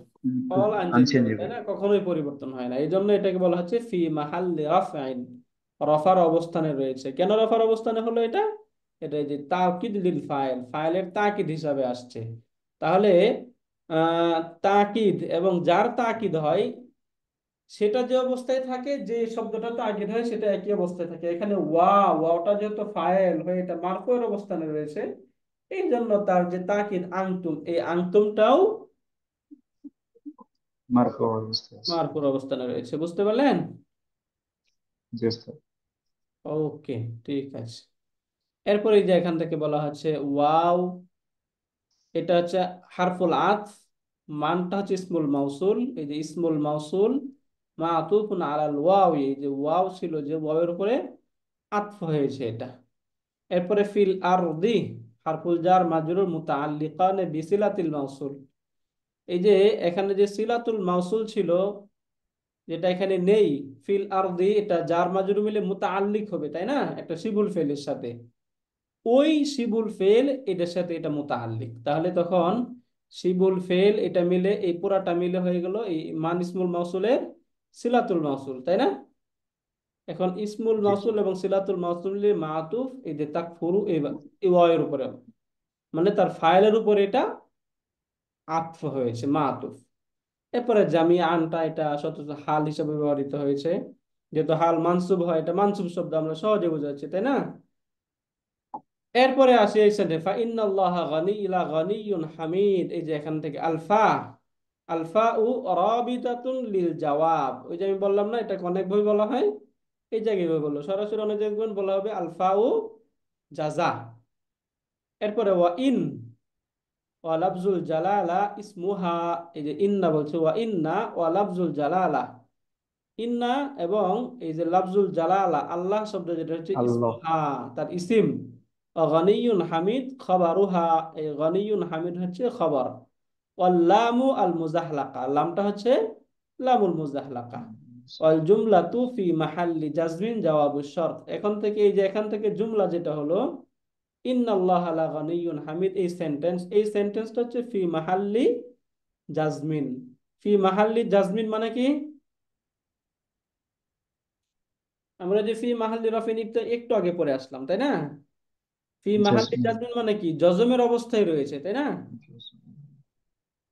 অল আনচেঞ্জেবল, তাই আনচেঞ্জেবল। না? কখনোই পরিবর্তন হয় না, এই জন্য এটাকে বলা হচ্ছে ফি মাহাল্লি রাফঈন, রফার অবস্থানে রয়েছে। কেন রফার অবস্থানে হলো এটা? এটা এই যে তাকিদ লিল ফাইল, ফাইলের তাকিদ হিসাবে আসছে। তাহলে তাকিদ এবং যার তাকিদ হয় সেটা যে অবস্থায় থাকে, যে শব্দটা তাকিদ হয় সেটা একই অবস্থায় থাকে। এখানে ওয়াটা যেহেতু ফাইল হয়ে এটা মারফুয়ের অবস্থানে রয়েছে, এই জন্য তার যে তাকিদ আনতুম, এই আনতুমটাও মারফু অবস্থায় আছে। মারফুর অবস্থানে রয়েছে, বুঝতে পারলেন? জি উস্তাদ। ওকে, ঠিক আছে। এরপরে এই যে এখান থেকে বলা হচ্ছে ওয়াও, এটা হচ্ছে হারফুল আতফ, মানটা হচ্ছে ইসমুল মাউসুল, এই যে ইসমুল মাউসুল মাতুফুন আলাল ওয়াও, এই যে ওয়াও ছিল যে ওয়াওয়ের উপরে আতফ হয়েছে এটা। এরপরে ফিল আরদি হারফুল জার মাজরুর মুতাআল্লিকান বিসিলাতিল মাউসুল, এই যে এখানে যে সিলাতুল মাউসুল ছিল যেটা এখানে নেই, ফিল আরদি এটা জার মাজরুর মিলে মুতাআল্লিক হবে, তাই না? একটা শিবুল ফেলের সাথে, ওই শিবুল ফেল এটার সাথে এটা মুতাআল্লিক, তাহলে তখন শিবুল ফেল, এটা মিলে এই পুরাটা মিলে হয়ে গেল এই মান ইসমুল মাউসুলের সিলাতুল মাউসুল, তাই না? এখন ইসমুল জি জি। মাউসুল এবং সিলাতুল মাউসুলের মাতুফ এই যে তাকফুরু এই ওয়াওয়ের উপরে, মানে তার ফাইলের উপরে এটা আতফ হয়েছে, মাতুফ। এরপরে জামিআনটা এটা শত হাল হিসেবে ব্যবহৃত হয়েছে, যেহেতু হাল মানসুব হয়, এটা মানসুব শব্দ আমরা সহজে বোঝা যাচ্ছে, তাই না? এরপরে আসি এই সাথে ফা ইন্নাল্লাহা গানিয়্যুন গানিয়্যুন হামিদ, এই যে এখান থেকে আলফা, আলফা উ রাবিতাতুন লিল জাওয়াব, ওই যে আমি বললাম না এটাকে অনেকভাবে বলা হয়, এই জায়গায় এভাবে বললো, সরাসরি অনেক জায়গায় বলা হবে আলফা উ জাযা। এরপরে ওয়া ইন, ওয়া লাফজুল জালালা ইসমুহা, এই যে ইন্না বলছে, ওয়া ইন্না ওয়া লাফজুল জালালা, ইন্না এবং এই যে লাফজুল জালালা আল্লাহ শব্দ যেটা হচ্ছে আল্লাহ। ইসমুহা, তার ইসিম। গনিয়ুন হামিদ খবরুহা, এই গনিয়ুন হামিদ হচ্ছে খবর। ওয়াল্লামু আল মুজাহলাকা, লামটা হচ্ছে লামুল মুজাহলাকা। ওয়াল জুমলাতু ফি মাহাল্লি জাজমিন জাওয়াবুশ শর্ত, এখন থেকে এই যে এখান থেকে জুমলা যেটা হলো ইন্নাল্লাহা লা গনিয়ুন হামিদ, এই সেন্টেন্সটা হচ্ছে ফি মাহাল্লি জাজমিন। ফি মাহাল্লি জাজমিন মানে কি? আমরা যে ফি মাহাল্লি রফিন একটু আগে পড়ে আসলাম, তাই না? ফি মাহাল্লি জাসমিন। জাজমিন মানে কি? জজমের অবস্থায় রয়েছে, তাই না?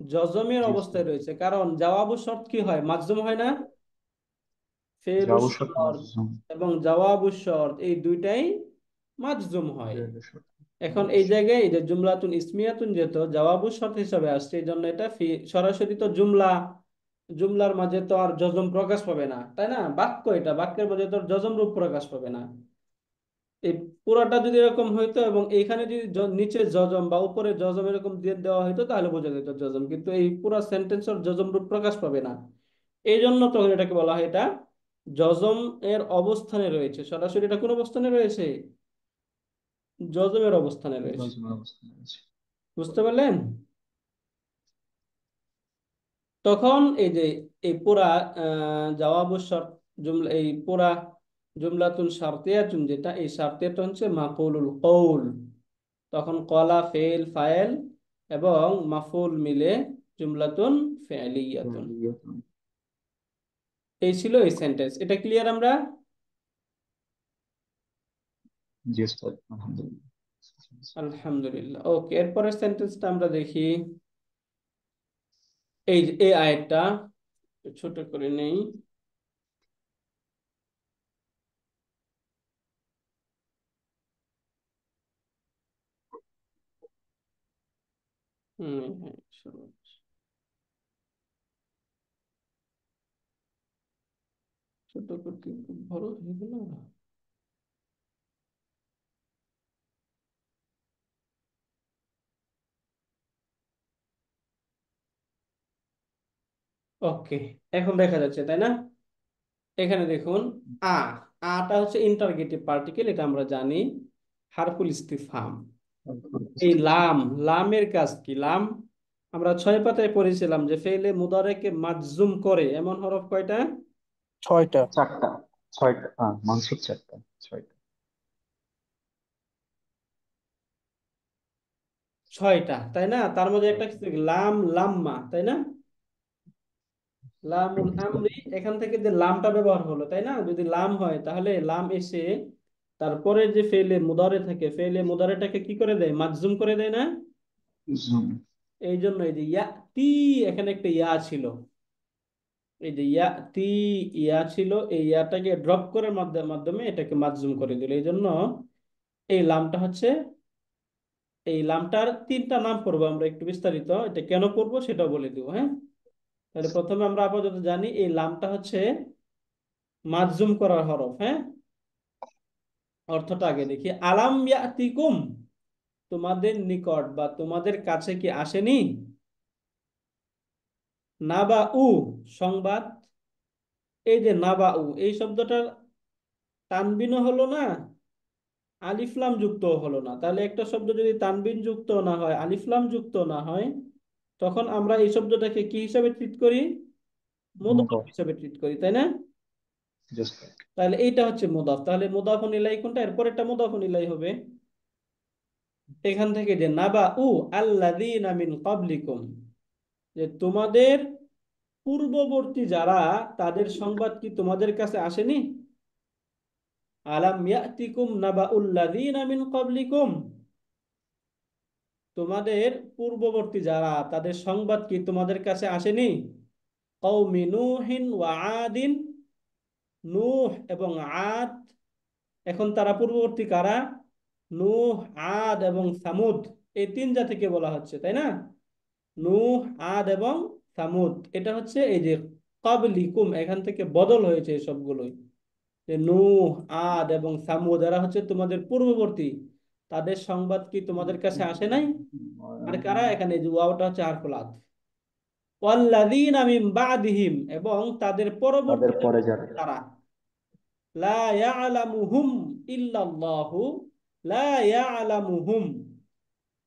জজমের জি জি। অবস্থায় রয়েছে, কারণ জওয়াবু শর্ত কি হয়? মাজজুম হয় না? ফেলু জাবুশত শর্ত মাজজুম। এবং জওয়াবু শর্ত এই দুইটাই মাজজুম হয়। ফেল শর্ত। এখন এই জায়গায় এই যে জুমলাতুন ইসমিয়াতুন যেহেতু জওয়াবু শর্ত হিসাবে আসছে, এই জন্য এটা সরাসরি তো জুমলা, জুমলার মাঝে তো আর জজম প্রকাশ পাবে না, তাই না? বাক্য, এটা বাক্যের মাঝে তো আর জজম রূপ প্রকাশ পাবে না। এই পুরাটা যদি এরকম হইতো এবং এইখানে যদি নিচে জজম বা উপরে জজম এরকম দিয়ে দেওয়া হইতো তাহলে বোঝা যেত জজম, কিন্তু এই পুরা সেন্টেন্সের জজম রূপ প্রকাশ পাবে না। এই জন্য তখন এটাকে বলা হয় এটা জজম এর অবস্থানে রয়েছে। সরাসরি এটা কোন অবস্থানে রয়েছে? জজমের অবস্থানে রয়েছে। জাজমের অবস্থানে আছে। বুঝতে পারলেন? তখন এই যে এই পুরা জওয়াবু শর্ত জুমলা, এই পুরা জুমলাতুন শারতিয়াতুন যেটা, এই শারতিয়াটা হচ্ছে মাকুলুল কৌল। তখন কলা ফেল ফায়েল এবং মাফুল মিলে জুমলাতুন ফেলিয়াতুন। ফেলিয়াতুন। এই ছিল এই সেন্টেন্স। এটা ক্লিয়ার আমরা? জি উস্তাদ, আলহামদুলিল্লাহ। আলহামদুলিল্লাহ। ওকে, এরপরের সেন্টেন্সটা আমরা দেখি। এই যে এই আয়াতটা একটু ছোট করে নেই। হ্যাঁ, ছোট করতে খুব বড় হয়ে গেল। ওকে, এখন দেখা যাচ্ছে, তাই না? এখানে দেখুন, আ, আটা হচ্ছে ইন্টারগেটিভ পার্টিকেল, এটা আমরা জানি, হারফুল ইস্তিফহাম। এই লাম, লামের কাজ কি? লাম আমরা 6 পাতায় পড়েছিলাম যে ফেলে মুদারেকে মাজজুম করে এমন হরফ কয়টা? 6টা। চারটা। ছয়টা, হ্যাঁ মানসুব চারটা। ছয়টা। 6টা, তাই না? তার মধ্যে একটা ছয়টা। কিছু লাম, লাম্মা, তাই না? লামুল আমরি, এখান থেকে যে লামটা ব্যবহার হলো, তাই না? যদি লাম হয় তাহলে লাম এসে তারপরে যে ফেলে মুদারে থাকে, ফেলে মুদারেটাকে কি করে দেয়? মাজজুম করে দেয় না? জুম। এই জন্য এই যে ইয়া তি, এখানে একটা ইয়া ছিল, এই যে ইয়া তি, ইয়া ছিল, এই ইয়াটাকে ড্রপ করার মাধ্যমে মাধ্যমে এটাকে মাজজুম করে দিল। এই জন্য এই লামটা হচ্ছে, এই লামটার 3টা নাম পড়বো আমরা একটু বিস্তারিত, এটা কেন পড়বো সেটাও বলে দিব, হ্যাঁ? তাহলে প্রথমে আমরা আপাতত জানি এই লামটা হচ্ছে মাজজুম করার হরফ, হ্যাঁ? অর্থটা আগে দেখি। আলাম ইয়াতিকুম, তোমাদের নিকট বা তোমাদের কাছে কি আসেনি? নাবা উ, সংবাদ। এই যে নাবা উ, এই শব্দটার তানবিনও হলো না, আলিফলাম যুক্ত হলো না। তাহলে একটা শব্দ যদি তানবিন যুক্ত না হয়, আলিফলাম যুক্ত না হয়, তখন আমরা এই শব্দটাকে কি হিসাবে ট্রিট করি? মুদাফ মুদাফ। হিসাবে ট্রিট করি, তাই না? জি উস্তাদ। তাহলে এইটা হচ্ছে মুদাফ। তাহলে মুদাফুন ইলাই কোনটা? এরপর এটা মুদাফুন ইলাই হবে। এখান থেকে যে নাবা উ আল্লাযীনা মিন ক্বাবলিকুম, যে তোমাদের পূর্ববর্তী যারা, তাদের সংবাদ কি তোমাদের কাছে আসেনি? আলাম ইয়াতিকুম নাবাউল্লাযীনা মিন ক্বাবলিকুম, তোমাদের পূর্ববর্তী যারা, তাদের সংবাদ কি তোমাদের কাছে আসেনি? কওমি নূহিন ওয়া আদিন, নূহ এবং আদ। এখন তারা পূর্ববর্তী কারা? নূহ, আদ এবং সামুদ, এই তিন জাতিকে বলা হচ্ছে, তাই না? নূহ, আদ এবং সামুদ, এটা হচ্ছে এই যে ক্বাবলিকুম, এখান থেকে বদল হয়েছে এই সবগুলোই। যে নূহ, আদ এবং সামুদ এরা হচ্ছে তোমাদের পূর্ববর্তী, তাদের সংবাদ কি তোমাদের কাছে আসে নাই? আর কারা? এখানে যে ওয়াওটা হচ্ছে হারফুল আতফ। ওয়াল্লাযীনা মিন বা'দিহিম, এবং তাদের তাদের পরবর্তী পরে যারা। তারা, লা ইয়ালামুহুম ইল্লাল্লাহু, লা ইয়ালামুহুম,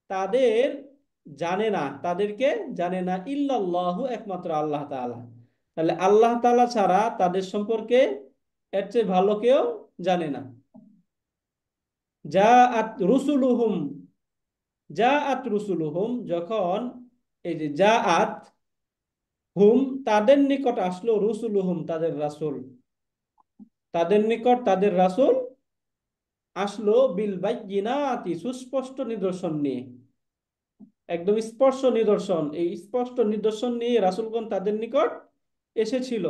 তাদের জানে না, তাদেরকে জানে না, ইল্লাল্লাহু, একমাত্র আল্লাহ তাআলা। তাহলে আল্লাহ তাআলা ছাড়া তাদের সম্পর্কে এর চেয়ে ভালো কেউ জানে না। জাআত রুসুলুহুম, জাআত রুসুলুহুম, যখন এই যে জাআত হুম, তাদের নিকট আসলো, রুসুলুহুম, তাদের রাসূল, তাদের নিকট তাদের রাসূল আসলো, বিল বাইয়িনাতি, সুস্পষ্ট নিদর্শন নিয়ে, একদম স্পষ্ট নিদর্শন, এই স্পষ্ট নিদর্শন নিয়ে রাসূলগণ তাদের নিকট এসেছিল।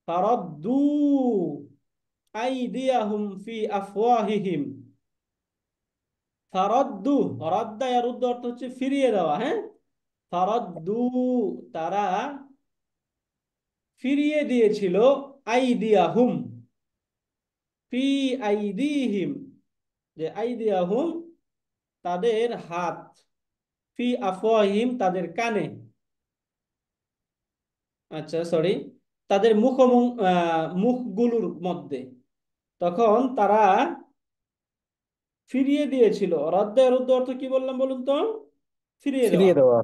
ফারাদ্দু আইদিয়াহুম ফি আফওয়াহিহিম, ফারাদ্দু, রাদ্দা ইয়ারুদ্দু অর্থ হচ্ছে ফিরিয়ে দেওয়া, হ্যাঁ। ফারাদ্দু, তারা ফিরিয়ে দিয়েছিল, আইদিয়াহুম ফি আইদিহিম, যে আইদিয়াহুম, তাদের হাত, ফি আফওয়াহিম, তাদের কানে, আচ্ছা সরি, তাদের মুখগুলোর মধ্যে, তখন তারা ফিরিয়ে দিয়েছিল। রদ্দা রুদ্দ অর্থ কি বললাম বলুন তো? ফিরিয়ে দেওয়া। ফিরিয়ে দেওয়া।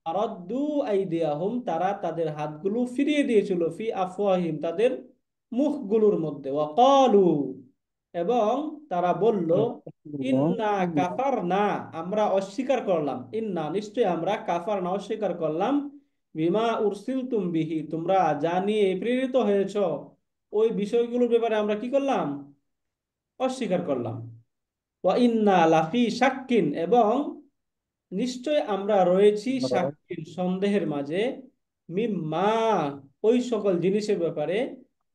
রদ্দু আইদিয়াহুম, তারা তাদের হাতগুলো ফিরিয়ে দিয়েছিল, ফি আফওয়াহিম, তাদের মুখগুলোর মধ্যে। ওয়াকালু, এবং তারা বলল, ইন্না কাফারনা, আমরা অস্বীকার করলাম, ইন্না, নিশ্চয় আমরা, কাফারনা, অস্বীকার করলাম, বিমা উরসিলতুম বিহি, তোমরা যা নিয়ে প্রেরিত হয়েছ, ওই বিষয়গুলোর ব্যাপারে আমরা কি করলাম? অস্বীকার করলাম। ওয়া ইন্না লাফি শাক্কিন, এবং নিশ্চয় আমরা রয়েছি শাক্কিন, সন্দেহের মাঝে, মিম্মা, ওই সকল জিনিসের ব্যাপারে,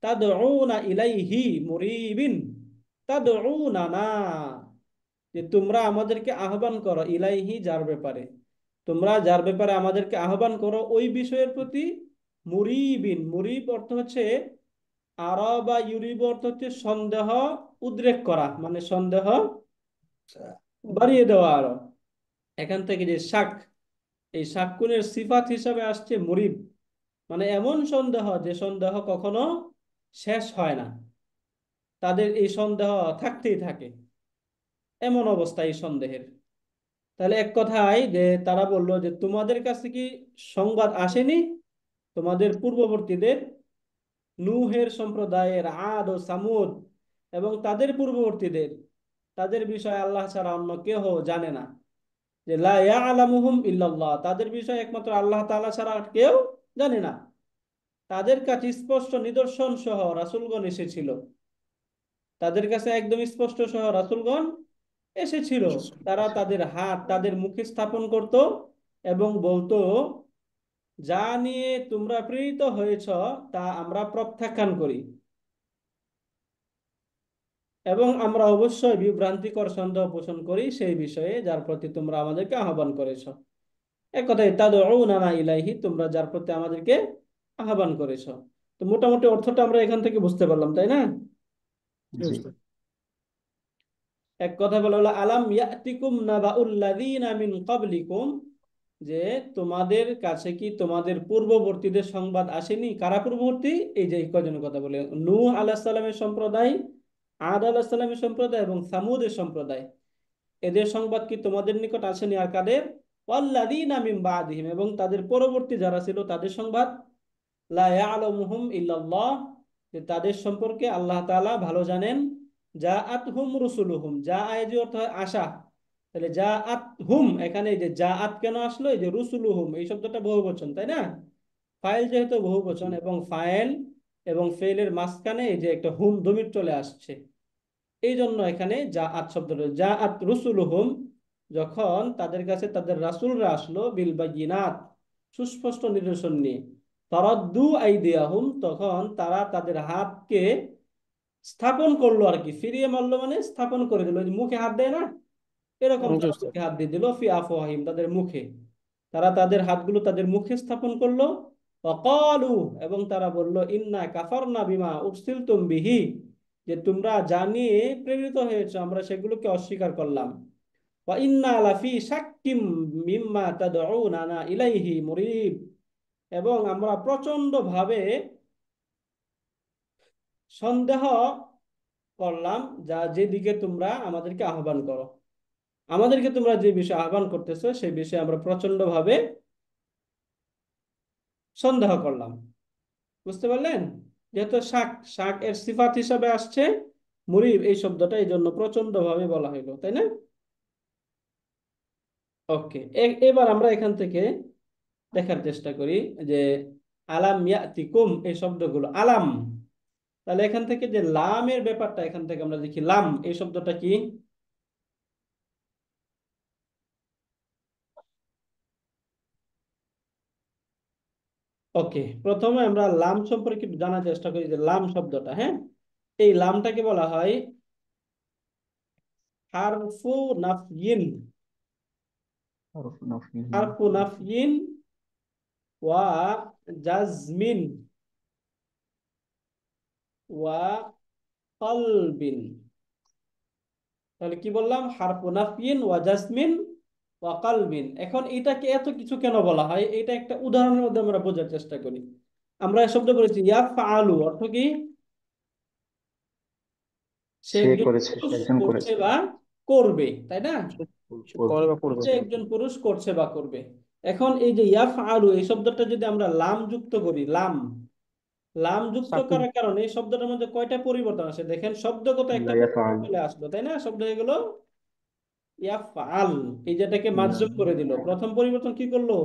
তাদউনা ইলাইহি মুরিবিন, তাদউনা না, যে তোমরা আমাদেরকে আহ্বান করো, ইলাইহি, যার ব্যাপারে, তোমরা যার ব্যাপারে আমাদেরকে আহ্বান করো, ওই বিষয়ের প্রতি, মুরিবিন, মুরিব অর্থ হচ্ছে, আরব বা ইউরিব অর্থ হচ্ছে সন্দেহ উদ্রেক করা, মানে সন্দেহ বাড়িয়ে দেওয়া আরো। এখান থেকে যে শাক, এই শাককুনের সিফাত হিসাবে আসছে মুরিব, মানে এমন সন্দেহ, যে সন্দেহ কখনো শেষ হয় না, তাদের এই সন্দেহ থাকতেই থাকে, এমন অবস্থা এই সন্দেহের। তাহলে এক কথায় যে তারা বলল যে তোমাদের কাছে কি সংবাদ আসেনি তোমাদের পূর্ববর্তীদের, নূহের সম্প্রদায়ের, আদ ও সামুদ, এবং তাদের পূর্ববর্তীদের, তাদের বিষয়ে আল্লাহ ছাড়া অন্য কেউ জানে না, যে লা ইয়ালামুহুম ইল্লাল্লাহ, তাদের বিষয়ে একমাত্র আল্লাহ তাআলা ছাড়া আর কেউ জানে না। তাদের কাছে স্পষ্ট নিদর্শন সহ রাসূলগণ এসেছিল, তাদের কাছে একদম স্পষ্ট সহ রাসূলগণ এসেছিল। তারা তাদের হাত তাদের মুখে স্থাপন করত এবং বলতো, যা নিয়ে তোমরা প্রেরিত হয়েছ তা আমরা প্রত্যাখ্যান করি, এবং আমরা অবশ্যই বিভ্রান্তিকর সন্দেহ পোষণ করি সেই বিষয়ে যার প্রতি তোমরা আমাদেরকে আহ্বান করেছ। এক কথায় তাদউনা ইলাইহি, তোমরা যার প্রতি আমাদেরকে আহ্বান করেছ। তো মোটামুটি অর্থটা আমরা এখান থেকে বুঝতে পারলাম, তাই না? জি। এক কথা বলা হলো, আলাম ইয়াতিকুম নাবাউল্লাযীনা মিন ক্বাবলিকুম, যে তোমাদের কাছে কি তোমাদের পূর্ববর্তীদের সংবাদ আসেনি? কারা পূর্ববর্তী? এই যে এই কয়জনের কথা বলে, নূহ আলাইহিস সালামের সম্প্রদায়, আদ আলাইহিস সালামের সম্প্রদায় এবং সামুদের সম্প্রদায়, এদের সংবাদ কি তোমাদের নিকট আসেনি? আর কাদের? ওয়াল্লাযীনা মিন বা'দিহিম, এবং তাদের পরবর্তী যারা ছিল তাদের সংবাদ, লা ইয়ালামুহুম ইল্লাল্লাহ, যে তাদের সম্পর্কে আল্লাহ তাআলা ভালো জানেন। জাআতহুম রুসুলুহুম, যা আয়াজি অর্থ হয় আশা, তাহলে যা আত হুম, এখানে এই যে যা আত কেন আসলো, এই যে রুসুলু হুম, এই শব্দটা বহুবচন তাই না? ফাইল যেহেতু জি। বহুবচন এবং ফাইল এবং ফেলের মাঝখানে এই যে একটা হুম দমির চলে আসছে, এই জন্য এখানে যা আত শব্দটা, যা আত রুসুলুহুম, যখন তাদের কাছে তাদের রাসূলরা আসলো বিল বায়িনাত, সুস্পষ্ট নিদর্শন নিয়ে, তারাদ্দু আইদিয়াহুম, তখন তারা তাদের হাতকে স্থাপন করলো আর কি, ফিরিয়ে মারলো মানে স্থাপন করে দিল, ওই যে মুখে হাত দেয় না, এরকম জি তারা উস্তাদ। মুখে হাত দিয়ে দিল, ফি আফওয়াহিম, তাদের মুখে। তারা তাদের হাতগুলো তাদের মুখে স্থাপন করলো। ওয়াকালু, এবং তারা বলল, ইন্না কাফারনা বিমা উরসিলতুম বিহি, যে তোমরা জানিয়ে প্রেরিত হয়েছে আমরা সেগুলোকে অস্বীকার করলাম। ওয়া ইন্না লাফি শাক্কিম মিম্মা তাদউনানা ইলাইহি মুরিব, এবং আমরা প্রচন্ড ভাবে সন্দেহ করলাম যা যেদিকে তোমরা আমাদেরকে আহ্বান করো, আমাদেরকে তোমরা যে বিষয়ে আহ্বান করতেছো সেই বিষয়ে আমরা প্রচন্ড ভাবে সন্দেহ করলাম। বুঝতে পারলেন? যেহেতু শাক, শাক এর সিফাত হিসাবে আসছে মুরিব এই শব্দটা, এই জন্য প্রচন্ড ভাবে বলা হইলো, তাই না? ওকে, এবার আমরা এখান থেকে দেখার চেষ্টা করি যে আলাম ইয়াতিকুম এই শব্দগুলো, আলাম, তাহলে এখান থেকে যে লামের ব্যাপারটা, এখান থেকে আমরা দেখি লাম এই শব্দটা কি। ওকে, প্রথমে আমরা লাম সম্পর্কে একটু জানার চেষ্টা করি যে লাম শব্দটা, হ্যাঁ, এই লামটাকে বলা হয় হারফু নাফইন, হরফ নাফিন। হারফু নাফইন ওয়া জাজমিন ওয়া কলবিন। তাহলে কি বললাম? হারফু নাফইন ওয়া জাজমিন ওয়া কলবিন। এখন এটাকে এত কিছু কেন বলা হয়, এটা একটা উদাহরণের মধ্যে আমরা বোঝার চেষ্টা করি। আমরা এই শব্দ বলেছি ইয়াফআলু, অর্থ কি? সে সে একজন করেছে, সে পুরুষ একজন করছে করেছে। বা করবে, তাই না? সে করবে, করে বা করবে। সে একজন পুরুষ করছে বা করবে। এখন এই যে ইয়াফআলু এই শব্দটা যদি আমরা লাম যুক্ত করি, লাম, লাম যুক্ত সাকিব। করার কারণে এই শব্দটার মধ্যে কয়টা পরিবর্তন আসে দেখেন, শব্দগত একটা লা পরিবর্তন ইয়াফআল। চলে আসলো, তাই না? শব্দ হয়ে গেল ইয়াফআল, এই যেটাকে লা মাজজুম করে দিল, প্রথম পরিবর্তন কি করলো?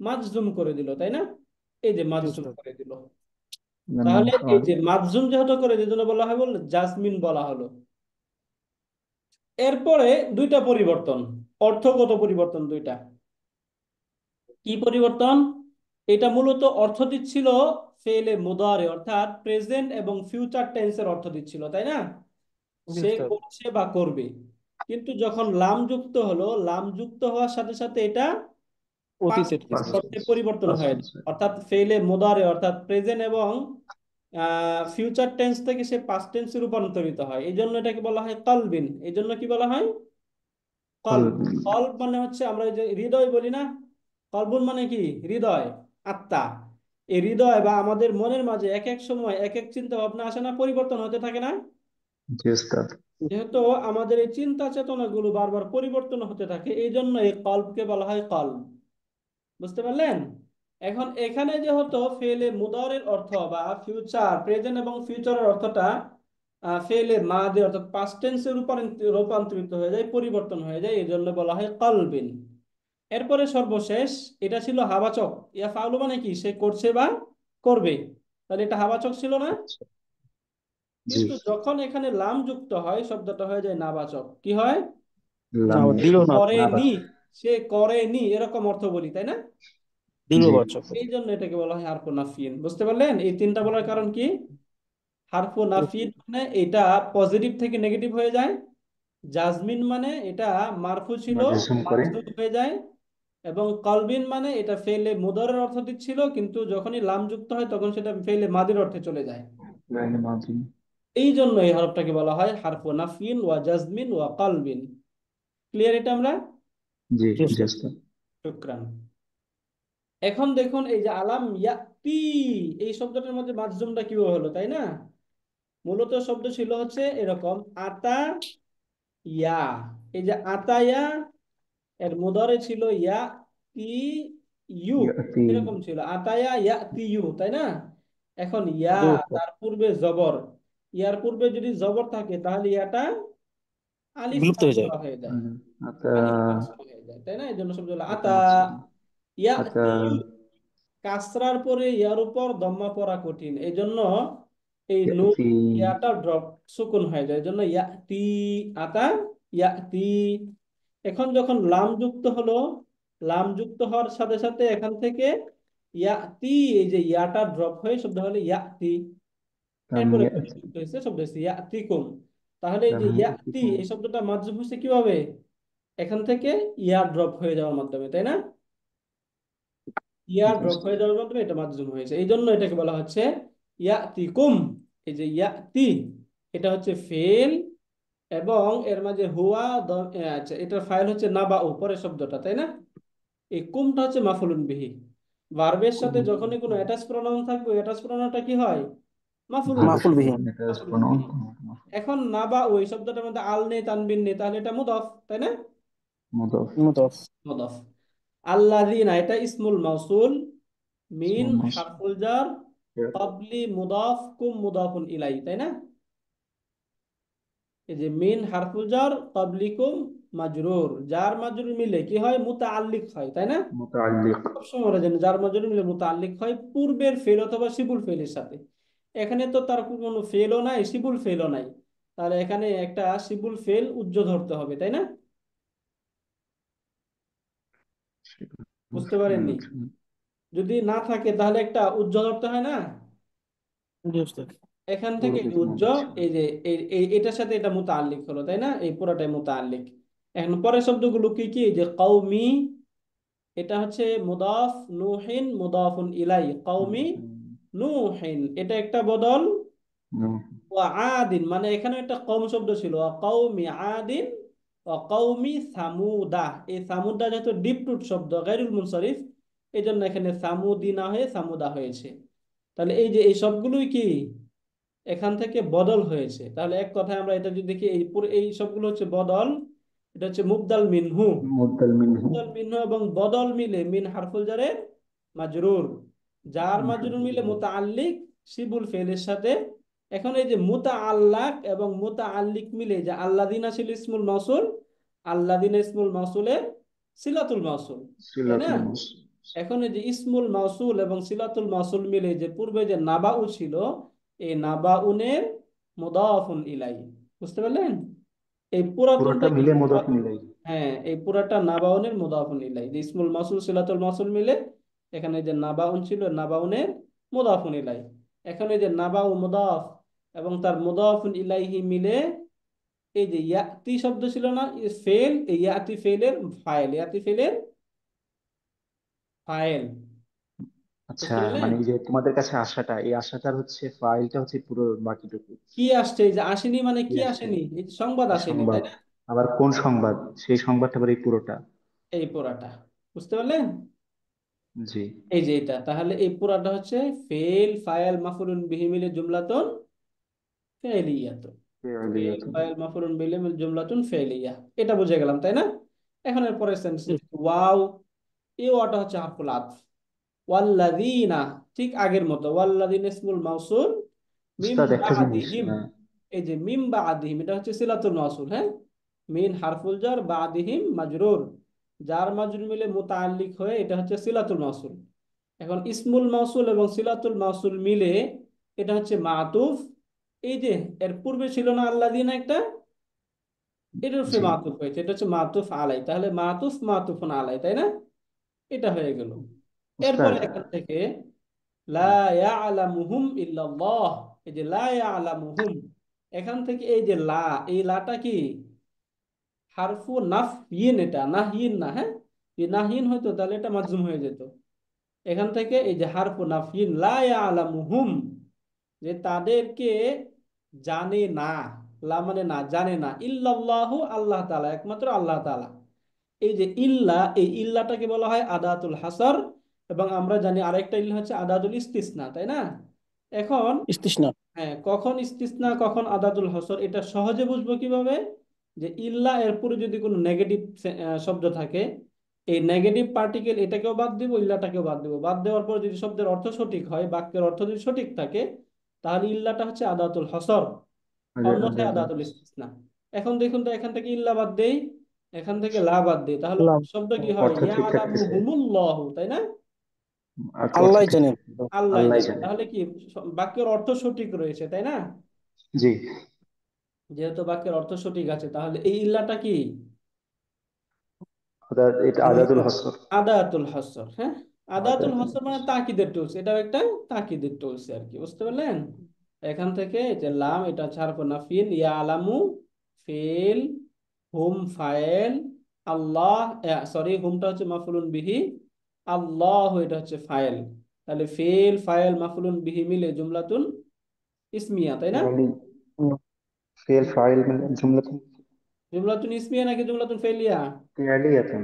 মাজজুম করে দিল, তাই না? এই যে জি মাজজুম উস্তাদ। করে দিল। নুন তাহলে এই খাওয়াল। যে মাজজুম যেহেতু করে এই জন্য বলা হয়, বল জাসমিন বলা হলো। এরপরে দুইটা পরিবর্তন, অর্থগত পরিবর্তন দুইটা। কি পরিবর্তন? এটা মূলত অর্থ দিচ্ছিল ফেলে মুদারে, অর্থাৎ প্রেজেন্ট এবং ফিউচার টেন্সের অর্থ দিচ্ছিল, তাই না? জি সে উস্তাদ। করছে বা করবে। কিন্তু যখন লাম যুক্ত হলো, লাম যুক্ত হওয়ার সাথে সাথে এটা পাস্ট অতীতের পাস্ট কিছু। অর্থে টেন্স। পরিবর্তন পাস্ট হয়, টেন্স। অর্থাৎ ফেলে মুদারে অর্থাৎ প্রেজেন্ট এবং ফিউচার টেন্স থেকে সে পাস্ট টেন্সে রূপান্তরিত হয়, এই জন্য এটাকে বলা হয় কলবিন। এই জন্য কি বলা হয়? কল্ব। কলব। কল্ব মানে হচ্ছে আমরা এই যে হৃদয় বলি না, কলবুন মানে কি? হৃদয়, আত্মা। এই হৃদয় বা আমাদের মনের মাঝে এক এক সময় এক এক চিন্তা ভাবনা আসে না, পরিবর্তন হতে থাকে না? জি উস্তাদ। যেহেতু আমাদের এই চিন্তা চেতনা গুলো বারবার পরিবর্তন হতে থাকে, এই জন্য এই কল্বকে বলা হয় কল্ব। বুঝতে পারলেন? এখন এখানে যেহেতু ফেলে মুদারের অর্থ বা ফিউচার, প্রেজেন্ট এবং ফিউচারের অর্থটা ফেলে মাদি অর্থাৎ পাস্ট টেন্সে রূপান্তরিত হয়ে যায়, পরিবর্তন হয়ে যায়, এই জন্য বলা হয় কলবিন। এরপরে সর্বশেষ, এটা ছিল হাবাচক। ইয়া ফাউলু মানে কি? সে করছে বা করবে, তাহলে এটা হাবাচক ছিল না? আচ্ছা। জি। কিন্তু যখন এখানে লাম যুক্ত হয় শব্দটা হয়ে যায় নাবাচক। কি হয়? না লাম। দিল না। না করেনি, বাচক। সে করেনি এরকম অর্থ বলি, তাই না? দিল জি। বাচক। এই জন্য এটাকে বলা হয় হারফু নাফিন। বুঝতে পারলেন এই তিনটা বলার কারণ কি? হারফু নাফিন মানে এটা পজিটিভ থেকে নেগেটিভ হয়ে যায়, জাজমিন মানে এটা মারফু ছিল মাজজুম করে। মানসুব হয়ে যায়, এবং কলবিন মানে এটা ফেলে মুদরের অর্থ দিচ্ছিল, কিন্তু যখনই লাম যুক্ত হয় তখন সেটা ফেলে মাদির অর্থে চলে যায়। লাইন মাঝি। এই জন্য এই হরফটাকে বলা হয় হারফু নাফিন ওয়া জাজমিন ওয়া কলবিন। ক্লিয়ার এটা আমরা? জি। জি জি উস্তাদ। উস্তাদ। শুক্রান। এখন দেখুন এই যে আলাম ইয়াতি, এই শব্দটার মধ্যে মাজজুমটা কিভাবে হলো, তাই না? মূলত শব্দ ছিল হচ্ছে এরকম, আতা ইয়া, এই যে আতায়া এর মুদারে ছিল ইয়া তি ইউ, ইয়াতি। এরকম ছিল আতায়া ইয়া তি ইউ, তাই না? এখন ইয়া, জি উস্তাদ। তার পূর্বে জবর, ইয়ার পূর্বে যদি জবর থাকে তাহলে ইয়াটা আলিফ বিলুপ্ত বাদ হয়ে যায়। দেওয়া হয়ে যায়, আতা। আলিফ বাদ হয়ে যায়, তাই না? এই জন্য শব্দ হলো এটা আতা। মাছ। আতা। ইয়াতি, কাসরার পরে ইয়ার উপর দম্মা পড়া কঠিন, এই জন্য এই নুন ইয়াতি। ইয়াটা ড্রপ সুকুন হয়ে যায়, এই জন্য ইয়াতি, আতা, ইয়াতি। এখন যখন লাম যুক্ত হলো, লাম যুক্ত হওয়ার সাথে সাথে এখান থেকে ইয়াতি, এই যে ইয়াটা ড্রপ হয়ে শব্দ হলো ইয়াতি। তাম এরপরে কোন ইয়াতি। যুক্ত হয়েছে শব্দ হয়েছে ইয়াতিকুম। তাহলে এই তাম যে ইয়াতি ইয়াতিকুম। এই শব্দটা মাযযুম হয়েছে কিভাবে? এখান থেকে ইয়া ড্রপ হয়ে যাওয়ার মাধ্যমে, তাই না? ইয়া জি ড্রপ উস্তাদ। হয়ে যাওয়ার মাধ্যমে এটা মাযযুম হয়েছে, এই জন্য এটাকে বলা হচ্ছে ইয়াতিকুম। এই যে ইয়াতি, এটা হচ্ছে ফেল, এবং এর মাঝে হুয়া আচ্ছা, এটার ফাইল হচ্ছে নাবা উপরের শব্দটা, তাই না? এই কুমটা হচ্ছে মাফুলুন বিহি। ভার্বের কুম। সাথে যখনই কোনো অ্যাটাচ প্রনাউন থাকবে, অ্যাটাচ প্রনাউনটা কি হয়? মাফুলুন ভার্বের বিহি। মাফুল সাথে বিহীন। যখন এটা মাফুলুন প্রণয়ন। বিহি। এখন নাবা ওই শব্দটার মধ্যে আল নেই, তানবিন নেই, তাহলে এটা মুদাফ, তাই না? মুদাফ। মুতফ। মুদাফ। আল্লাযিনা, এটা ইসমুল মাউসুল, মিন ইসমুল মাউসুল। হারফুল জার, ক্বাবলি মুদাফ, কুম মুদাফুন ইলাই, তাই না? এই যে মিন হারফুল জার, ক্বাবলিকুম মাজরুর, জার মাজরুর মিলে কি হয়? মুতাআল্লিক হয়, তাই না? মুতাআল্লিক। সবসময় আমরা জানি জার মাজরুর মিলে মুতাআল্লিক হয় পূর্বের ফেল অথবা শিবুল ফেলের সাথে। এখানে তো তার কোনো ফেলও নাই, শিবুল ফেলও নাই, তাহলে এখানে একটা শিবুল ফেল উজ্জ্ব ধরতে হবে, তাই না? বুঝতে পারেননি? যদি না থাকে তাহলে একটা উজ্জ্ব ধরতে হয় না? জি উস্তাদ। এখান থেকে পূর্বে এই কোনো উজ্জ্ব, কিছু এই যে এটার সাথে এটা মুতাআল্লিক হলো, তাই না? এই পুরোটাই মুতাআল্লিক। এখন পরের শব্দগুলো কি কি? এই যে কওমি, এটা হচ্ছে মুদাফ, নুহিন মুদাফুন ইলাই, কওমি নুহিন, এটা একটা বদল। ওয়া আদিন, মানে এখানে একটা কওম শব্দ ছিল, ওয়া কওমি আদিন, ওয়া কওমি সামুদা। এই সামুদা যেহেতু ডিপ রুট শব্দ, গায়রুল মুনসারিফ, এই জন্য এখানে সামুদি না হয়ে সামুদা হয়েছে। তাহলে এই যে এই সবগুলোই কি এখান থেকে বদল হয়েছে। তাহলে এক কথায় আমরা এটা যদি দেখি, এই পুরো এই সবগুলো হচ্ছে বদল। এটা হচ্ছে মুবদাল মিনহু। মুবদাল মিনহু। মুবদাল মিনহু এবং বদল মিলে মিন হারফুল জারের মাজরুর, জার মাজরুর মিলে মুতাআল্লিক শিবুল ফেলের সাথে। এখন এই যে মুতাআল্লাক এবং মুতাআল্লিক মিলে, যে আল্লাযিনা ছিল ইসমুল মাউসুল, আল্লাযিনা ইসমুল মাউসুলের সিলাতুল মাউসুল, তাই না? সিলাতুল মাউসুল। এখন এই যে ইসমুল মাউসুল এবং সিলাতুল মাউসুল মিলে যে পূর্বে যে নাবাউ ছিল, এই নাবাউনের মুদাফুন ইলাই, বুঝতে পারলেন? এই পুরোটা পুরাতনটা কি মিলে মুদাফ ইলাইহি। হ্যাঁ, এই পুরাটা নাবাউনের মুদাফুন ইলাই, যে ইসমুল মাউসুল সিলাতুল মাউসুল মিলে এখানে যে নাবাউন ছিল, নাবাউনের মুদাফুন ইলাই। এখন এই যে নাবাউ মুদাফ এবং তার মুদাফুন ইলাইহি মিলে এই যে ইয়াতি শব্দ ছিল না, ফেল, এই ইয়াতি ফেলের ফাইল, ইয়াতি ফেলের ফাইল, আচ্ছা, বুঝতে পারলেন? মানে এই যে তোমাদের কাছে আশাটা, এই আশাটার হচ্ছে ফাইলটা হচ্ছে পুরো বাকিটুকু। কি আসছে? এই যে আসেনি, মানে কি কি আসছে? আসেনি? এই যে সংবাদ এই আসেনি, তাই সংবাদ। না? আবার কোন সংবাদ? সেই সংবাদটা আবার এই পুরোটা। এই পুরাটা, বুঝতে পারলেন? জি। এই যে এটা, তাহলে এই পুরাটা হচ্ছে ফেল ফাইল মাফুলুন বিহি মিলে জুমলাতুন ফেলিয়াতুন। ফেল ফি'লিয়াতুন। ফাইল মাফুলুন বিহি মিলে জুমলাতুন ফেলিয়া, এটা বুঝে গেলাম, তাই না? এখন এর পরের সেন্টেন্স, ওয়াও, এই ওয়াটা হচ্ছে হারফুল আতফ। ওয়াল্লাযীনা, ঠিক আগের মতো, ওয়াল্লাযীনা ইসমুল মাউসুল, মিম উস্তাদ একটা জিনিস, বাদিহিম, এই যে মিম বাদিহিম এটা হচ্ছে সিলাতুল মাউসুল, হ্যাঁ। মিন হারফুল জার, বাদিহিম মাজরুর, জার মাজরুর মিলে মুতাআল্লিক হয়ে এটা হচ্ছে সিলাতুল মাউসুল। এখন ইসমুল মাউসুল এবং সিলাতুল মাউসুল মিলে এটা হচ্ছে মাতুফ। এই যে এর পূর্বে ছিল না আল্লাযীনা একটা, এটার উপরে জি মাতুফ হয়েছে, এটা হচ্ছে মাতুফ আলাই, তাহলে মাতুফ মাতুফুন আলাই, তাই না? এটা হয়ে গেল। উস্তাদ। এরপরে এখান থেকে লা ইয়ালামুহুম ইল্লাল্লাহ, এই যে লা ইয়ালামুহুম, এখান থেকে এই যে লা, এই লাটা কি হারফু নাফইন, এটা নাহিন না, হ্যাঁ। এই নাহিন হয়তো তাহলে এটা মাজজুম হয়ে যেত। এখান থেকে এই যে হারফু নাফইন, লা ইয়ালামুহুম, যে তাদেরকে জানে না, লা মানে না, জানে না, ইল্লাল্লাহু আল্লাহ তাআলা, একমাত্র আল্লাহ তাআলা। এই যে ইল্লা, এই ইল্লাটাকে বলা হয় আদাতুল হাসার, এবং আমরা জানি আরেকটা ইল্লা হচ্ছে আদাতুল ইস্তিসনা, তাই না? এখন ইস্তিসনা। হ্যাঁ, কখন ইস্তিসনা কখন আদাতুল হসর, এটা সহজে বুঝবো কিভাবে? যে ইল্লা এরপরে যদি কোনো নেগেটিভ শব্দ থাকে, এই নেগেটিভ পার্টিকেল এটাকেও বাদ দিব, ইল্লাটাকেও বাদ দিব, বাদ দেওয়ার পর যদি শব্দের অর্থ সঠিক হয়, বাক্যের অর্থ যদি সঠিক থাকে, তাহলে ইল্লাটা হচ্ছে আদাতুল হসর, আচ্ছা, আচ্ছা, অন্যথায় আচ্ছা। আদাতুল ইস্তিসনা। এখন দেখুন তো, এখান থেকে ইল্লা বাদ দেই, এখান থেকে লা বাদ দেই, তাহলে লাভ। শব্দ কি হয়? অর্থ ইয়া ঠিক আলামু থাকতেছে, হুমুল্লাহ, তাই না? অর্থ আল্লাহ ঠিক জানেন। থাকতেছে। আল্লাহ আল্লাহ জানে, জানে। তাহলে কি বাক্যের অর্থ সঠিক রয়েছে, তাই না? জি। যেহেতু বাক্যের অর্থ সঠিক আছে, তাহলে এই ইল্লাটা কি? এটা আদাদুল হসর। আদাতুল হাসর, হ্যাঁ। আদাতুল আদাদুল হাসর মানে হসর। তাকিদের টুলস, এটাও একটা তাকিদের টুলস আর কি, বুঝতে পারলেন? এখান থেকে এই যে লাম, এটা হচ্ছে হারফ নাফিন, ইয়া আলামু ফেল, হুম ফাইল, আল্লাহ, সরি, হুমটা হচ্ছে মাফুলুন বিহি, আল্লাহ এটা হচ্ছে ফাইল। তাহলে ফেল ফাইল মাফুলুন বিহি মিলে জুমলাতুন ইসমিয়া, তাই না? ফেলি। ফেল ফাইল মিলে জুমলাতুন জুমলাতুন ইসমিয়া নাকি জুমলাতুন ফেলিয়া? ফি'লিয়াতুন।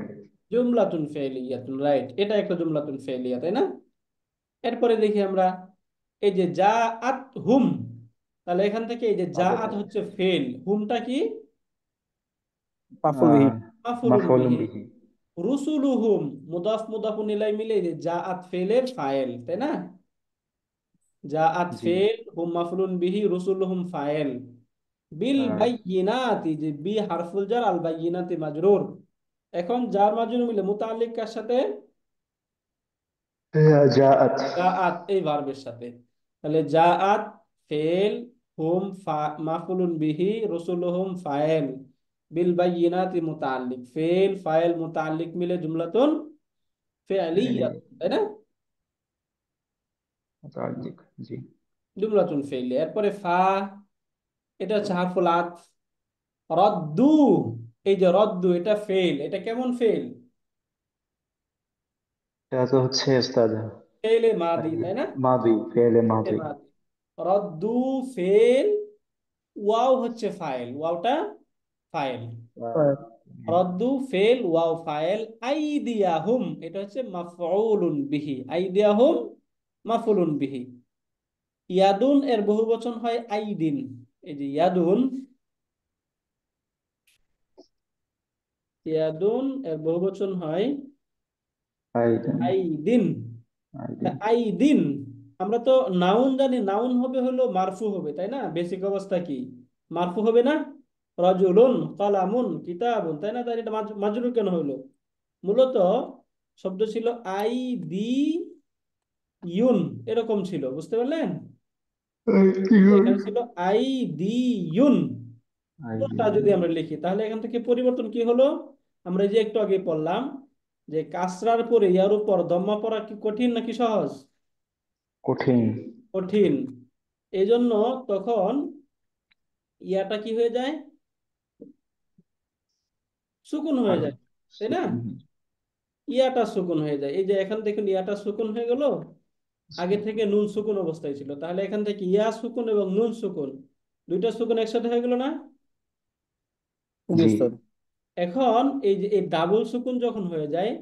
জুমলাতুন ফেলিয়াতুন, রাইট, এটা একটা জুমলাতুন ফেলিয়া, তাই না? এরপরে দেখি আমরা এই যে যা আত হুম, তাহলে এখান থেকে এই যে যা আত আদাত। হচ্ছে ফেল, হুমটা কি? মাফুল বিহি। মাফুলুন মাফউলুন বিহি। বিহি। রুসুলুহুম মুদাফ মুদাফুন ইলাই মিলে এই যে যা আত ফেলের ফাইল, তাই না? যা আত জি। ফেল, হুম মাফুলুন বিহি, রুসুলুহুম ফাইল। বিল হ্যাঁ। বাইয়িনাতি, যে বি হারফুল জার, আল বাইয়িনাতি মাজরুর। এখন জার মাজরুর মিলে মুতাআল্লিক কার সাথে? জাআত। জাআত, এই ভার্বের সাথে। তাহলে জাআত ফেল, হুম মাফুলুন বিহি, রসুলুহুম ফাইল, বিল বাইয়িনাতি মুতাআল্লিক, ফেল ফাইল মুতাআল্লিক মিলে জুমলাতুন ফি'লিয়া, ফি'লিয়া। তাই না? মুতাআল্লিক। জি। জুমলাতুন ফি'লিয়া। এরপরে ফা, এটা হচ্ছে হারফুল আতফ। রদ্দু, এই যে রদ্দু, এটা ফেল, এটা কেমন ফেল? এটা তো হচ্ছে উস্তাদ ফেলে মাদি, তাই না? মাদি, ফেলে ফেলে মাদি। মাদি। রদ্দু ফেল, ওয়াও হচ্ছে ফাইল, ওয়াওটা ফাইল। রদ্দু ফেল, ওয়াও ফাইল, আইদিয়াহুম এটা হচ্ছে মাফউলুন বিহি, আইদিয়াহুম মাফউলুন বিহি। ইয়াদুন এর বহুবচন হয় আইদিন, এই যে ইয়াদুন, ইয়াদুন এর বহুবচন হয় আইদিন। আইদিন। তা আইদিন। আইদিন, আমরা তো নাউন জানি, নাউন হবে হলো মারফু হবে, তাই না? বেসিক অবস্থা কি? মারফু হবে না? রাজুলুন, কালামুন, কিতাবুন, তাই না? তাই এটা মাজরুর কেন হলো? মূলত শব্দ ছিল আই দি ইউন, এরকম ছিল, বুঝতে পারলেন? আইদিন। এখানে ছিল আই দি ইউন। পুরোটা আইদিন। যদি আমরা লিখি, তাহলে এখান থেকে পরিবর্তন কি হলো? আমরা এই যে একটু আগে পড়লাম যে কাসরার পরে ইয়ার উপর দম্মা পড়া কি কঠিন নাকি সহজ? কঠিন। কঠিন। এই জন্য তখন ইয়াটা কি হয়ে যায়? সুকুন হয়ে আর যায়, তাই না? সুকুন। ইয়াটা সুকুন হয়ে যায়, এই যে এখান থেকে ইয়াটা সুকুন হয়ে গেল, আগে থেকে নুন সুকুন অবস্থায় ছিল, তাহলে এখান থেকে ইয়া সুকুন এবং নুন সুকুন, দুইটা সুকুন একসাথে হয়ে গেল না? জি জি। উস্তাদ। এখন এই যে এই ডাবল সুকুন যখন হয়ে যায়,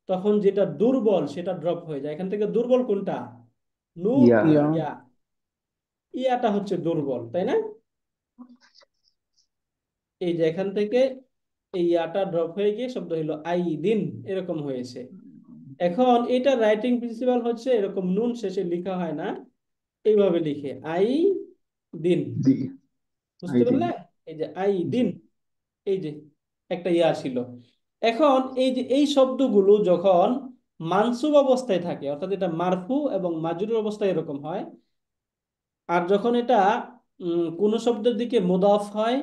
তখন যেটা দুর্বল সেটা ড্রপ হয়ে যায়। এখান থেকে দুর্বল কোনটা? নুন ইয়া। আর ইয়া। ইয়া। ইয়াটা হচ্ছে দুর্বল, তাই না? এই যে এখান থেকে এই ইয়াটা ড্রপ হয়ে গিয়ে শব্দ হলো আই দিন, এরকম হয়েছে। এখন এটা রাইটিং প্রিন্সিপাল হচ্ছে এরকম, নুন শেষে লেখা হয় না, এইভাবে লিখে আই দিন, জি। বুঝতে আইদিন। পারলে? এই যে আই জি। দিন, এই যে একটা ইয়া ছিল। এখন এই যে এই শব্দগুলো যখন মানসুব অবস্থায় থাকে, অর্থাৎ এটা মারফু এবং মাজরুর অবস্থায় এরকম হয়, আর যখন এটা কোন শব্দের দিকে মুদাফ হয়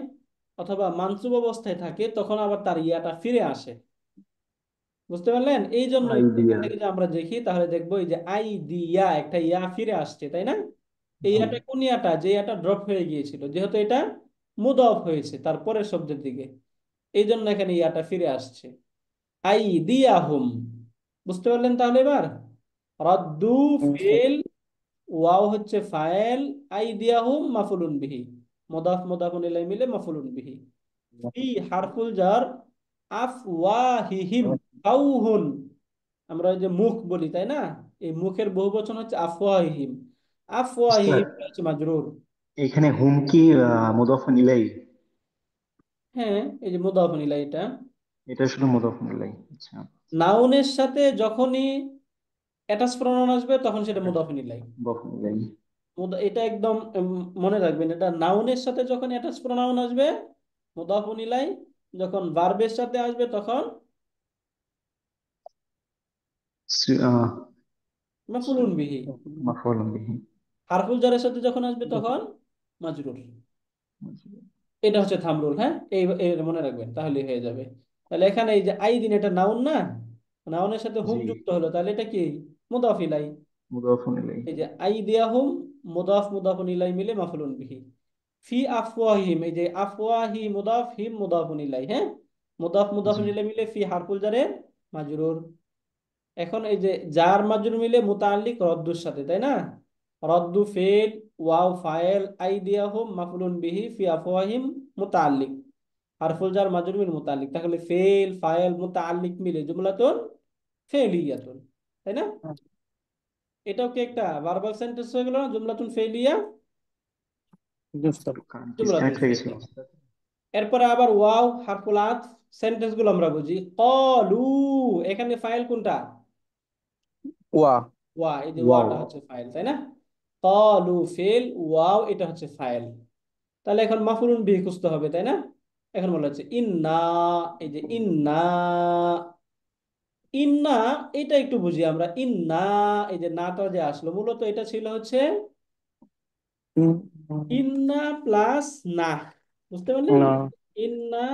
অথবা মানসুব অবস্থায় থাকে, তখন আবার তার ইয়াটা ফিরে আসে, বুঝতে পারলেন? এই জন্য এখান আইডিয়া। থেকে যে আমরা দেখি, তাহলে দেখবো এই যে আই দিয়া, একটা ইয়া ফিরে আসছে, তাই না? এই জি। ইয়াটা কোন ইয়াটা, যে ইয়াটা ড্রপ হয়ে গিয়েছিল, যেহেতু এটা মুদাফ হয়েছে তারপরের শব্দের দিকে, এই জন্য এখানে ইয়াটা ফিরে আসছে। আই দিয়াহুম, বুঝতে পারলেন তাহলে এবার? রাদ্দু উস্তাদ। ফেল, ওয়াও হচ্ছে ফাইল, আই দিয়াহুম মাফুলুন বিহি, মুদাফ মুদাফুন ইলাইহি মিলে মাফুলুন বিহি। ফি হারফুল জার, আফওয়াহিহিম, ফাউহুন, আমরা ওই যে মুখ বলি, তাই না? এই মুখের বহুবচন হচ্ছে আফওয়াহিহিম, উস্তাদ, আফওয়াহিহিম হচ্ছে মাজরুর। এখানে হুম কি মুদাফুন ইলাই? হ্যাঁ, এই যে মুদাফুন ইলাইহি, এটা এটা শুধু মুদাফুন ইলাই, আচ্ছা। নাউনের সাথে যখনই অ্যাটাচ প্রনাউন আসবে তখন সেটা এটা মুদাফুন ইলাইহি। মুদাফুন ইলাই। এটা একদম মনে রাখবেন, এটা নাউনের সাথে যখন অ্যাটাচ প্রোনাউন আসবে মুদাফুন ইলাই যখন ভার্বের সাথে আসবে তখন মাফউলুন বিহি, মাফউলুন বিহি। হারফুল জারের সাথে যখন আসবে তখন মাজরুর। এটা হচ্ছে থাম্ব রুল, হ্যাঁ, এই এর মনে রাখবেন তাহলে হয়ে যাবে। তাহলে এখানে এই যে আই দিন, এটা নাউন না, নাউনের সাথে হুম জি, যুক্ত হলো, তাহলে এটা কি মুদাফ ইলাই। মুদাফুন ইলাইহি। এই যে আই দিয়া হুম, মুদাফ মুদাফুন ইলাই মিলে মাফউলুন বিহি। ফি আফওয়াহিম, এই যে আফওয়াহি মুদাফ, হিম মুদাফুন ইলাই, হ্যাঁ, মুদাফ জি, মুদাফুন ইলাই মিলে ফি হারফুল জারের মাজরুর। এখন এই যে জার মাজরুর মিলে মুতাআল্লিক রদ্দুর সাথে, তাই না? রদ্দু ফেল, ওয়াও ফাইল, আইদিয়াহুম মাফউলুন বিহি, ফি আফওয়াহিম মুতাআল্লিক, হারফুল জার মাজরুর মিল মুতাআল্লিক, তাহলে ফেল ফাইল মুতাআল্লিক মিলে জুমলাতুন ফেলিয়াতুন, তাই না? এটাও কি একটা ভার্বাল সেন্টেন্স হয়ে গেল না, জুমলাতুন ফেলিয়া, জি স্যার। জুমলাতুন ডিসকানেক্ট হয়ে গেছিল। ফেলিয়া। এরপরে আবার ওয়াও হারফুল আতফ, সেন্টেন্স গুলো আমরা বুঝি। ক্বালু, এখানে ফাইল কোনটা? ওয়া। ওয়া, এই যে ওয়াও। ওয়াটা হচ্ছে ফাইল, তাই না? ক্বালু ফেল, ওয়াও এটা হচ্ছে ফাইল। তাহলে এখন মাফউলুন বিহি খুঁজতে হবে, তাই না? এখন বলা হচ্ছে ইন্না, এই যে ইন্না, ইন্না, এটা একটু বুঝি আমরা। ইন্না, এই যে নাটা যে আসলো, মূলত এটা ছিল হচ্ছে ইন্না প্লাস না, বুঝতে পারলেন? না, ইন্না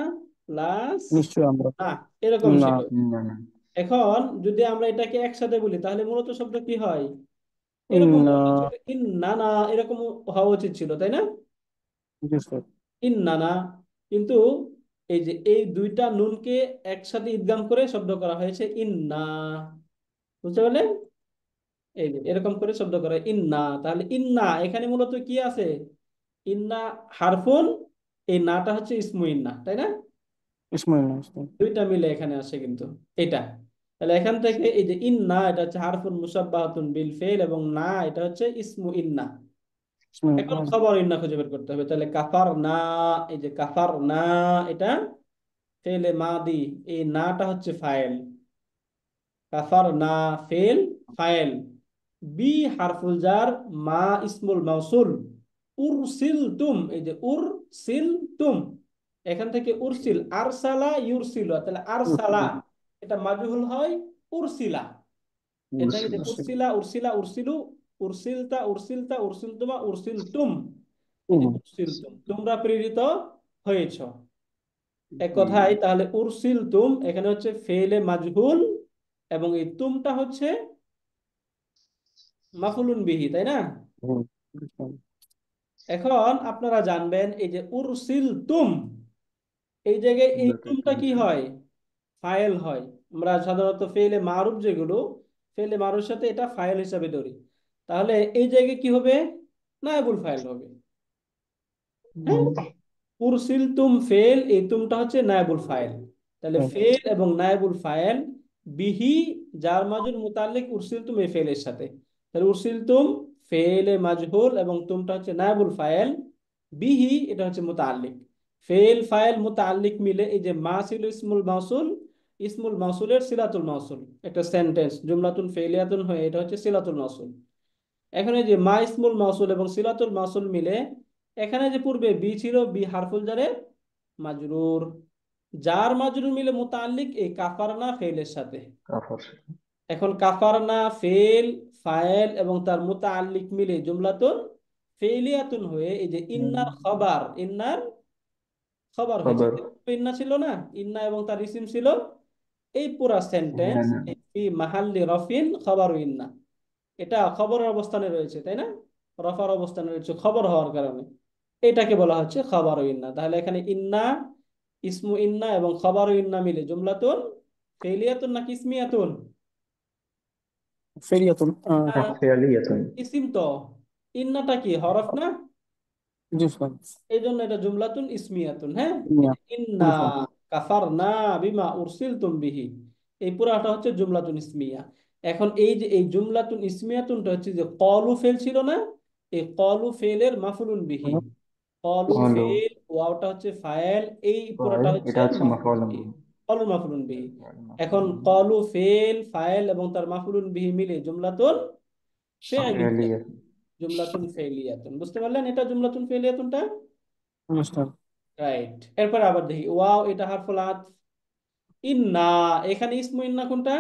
প্লাস নিশ্চয়ই আমরা। না, এরকম না। ছিল। না না। এখন যদি আমরা এটাকে একসাথে বলি তাহলে মূলত শব্দ কি হয়? এরকম না। হওয়া উচিত ছিল, ইন্না না, এরকম হওয়া উচিত ছিল, তাই না? জি স্যার। ইন্না না, কিন্তু এই যে এই দুইটা নুনকে একসাথে ইদগাম করে শব্দ করা হয়েছে ইন্না, বুঝতে পারলেন? এই যে এরকম করে শব্দ করা হয় ইন্না, তাহলে ইন্না এখানে মূলত কি আছে? ইন্না হারফুন, এই নাটা হচ্ছে ইসমু ইন্না, তাই না? ইসমাইল না স্যার। দুইটা মিলে এখানে আসে কিন্তু এটা। তাহলে এখান থেকে এই যে ইন্না, এটা হচ্ছে হারফুন মুসাব্বাহাতুন বিল ফেল, এবং না এটা হচ্ছে ইসমু ইন্না। ইসমাইল এখন না। খবর ইন্না খুঁজে বের করতে হবে। তাহলে কাফার না, এই যে কাফার না, এটা ফেলে মাদি, এই নাটা হচ্ছে ফাইল। কাফার না ফেল ফাইল, বি হারফুল জার, মা ইসমুল মাউসুল, উরসিল তুম, এই যে উরসিল তুম, এখান থেকে উরসিল, আরসালা ইউরসিল, তাহলে আরসালা এটা মাজহুল হয় উরসিলা। এর থেকে যে মুরসিল। উরসিলা উরসিলা উরসিলু, উরসিলতা উরসিলতা উরসিলতুমা উরসিলতুম, এই যে উরসিলতুম তোমরা প্রেরিত হয়েছ। এক জি, কথায় তাহলে উরসিল তুম এখানে হচ্ছে ফেলে মাজহুল, এবং এই তুমটা হচ্ছে মাফুলুন বিহি, তাই না? এখন আপনারা জানবেন এই যে উরসিল তুম, এই জায়গায় এই জুমলাতুল তুমটা কি ফিলিয়া। হয়? ফাইল হয়। আমরা সাধারণত ফেলে মারুফ যেগুলো, ফেলে মারুফের সাথে এটা ফাইল হিসাবে ধরি, তাহলে এই জায়গায় কি হবে? নায়েবুল ফাইল হবে, হ্যাঁ। উরসিল তুম ফেল, এই তুমটা হচ্ছে নায়েবুল ফাইল। তাহলে ফেল এবং নায়েবুল ফাইল, বিহি যার মাজুর মুতাল্লিক উরসিল তুম এই ফেলের সাথে, তাহলে উরসিল তুম ফেলে মাজহুল, এবং তুমটা হচ্ছে নায়েবুল ফাইল, বিহি এটা হচ্ছে মুতাল্লিক। ফেল ফাইল মুতাল্লিক মিলে এই যে মা ছিল ইসমুল মাউসুল, ইসমুল মাউসুলের সিলাতুল মাউসুল, একটা সেন্টেন্স জুমলাতুন ফেলিয়াতুন হয়ে এটা হচ্ছে সিলাতুল মাউসুল। এখানে যে মা ইসমুল মাউসুল এবং সিলাতুল মাউসুল মিলে, এখানে যে পূর্বে বি ছিল, বি হারফুল জারে মাজরুর, জার মাজরুর মিলে মুতাল্লিক এই কাফারনা ফেলের সাথে। কাফর। এখন কাফারনা ফেল ফাইল এবং তার মুতাল্লিক মিলে জুমলাতুন ফেলিয়াতুন হয়ে এই যে ইন্নার খবর, ইন্নার খবর হয়েছে। খবর। ইন্না ছিল না, ইন্না এবং তার ইসিম ছিল, এই পুরা সেন্টেন্স হ্যাঁ না। ফি মাহাল্লি রফিন খবর ইন্না, এটা খবরের অবস্থানে রয়েছে, তাই না? রফার অবস্থানে রয়েছে খবর হওয়ার কারণে, এটাকে বলা হচ্ছে খবর ইন্না। তাহলে এখানে ইন্না, ইসমু ইন্না এবং খবর ইন্না মিলে জুমলাতুন ফেলিয়াতুন নাকি ইসমিয়াতুন? ফেরিয়াতুন। আহ, ফেয়ালিয়াতুন। ইসিম তো, ইন্নাটা কি হরফ না, জি স্যার। এই জন্য এটা জুমলাতুন ইসমিয়াতুন, হ্যাঁ। এই ইয়া। যে ইন্না কাফারনা বিমা উরসিলতুম বিহি, এই পুরাটা হচ্ছে জুমলাতুন ইসমিয়া। এখন এই যে এই জুমলাতুন ইসমিয়াতুনটা হচ্ছে যে কলু ফেল ছিল না, এই কলু ফেলের মাফুলুন বিহি, কলু কলু ফেল ওয়াওটা হচ্ছে ফাইল, এই পুরাটা ফাইল, হচ্ছে এটা হচ্ছে মাফুলুন মাফউলুন বিহি, বিহি। কলুর মাফুলুন বিহি। এখন মাফউলুন বিহি। কলু ফেল ফাইল এবং তার মাফুলুন বিহি মিলে জুমলাতুন ফেলিয়াতুন, ফেয়ালিয়াতুন। জুমলাতুন ফেলিয়াতুন, বুঝতে পারলেন এটা জুমলাতুন ফেলিয়াতুনটা? অনুষ্ঠান। রাইট। এরপর আবার দেখি ওয়াও, এটা হারফুল আতফ। ইন্না, এখানে ইসমু ইন্না কোনটা?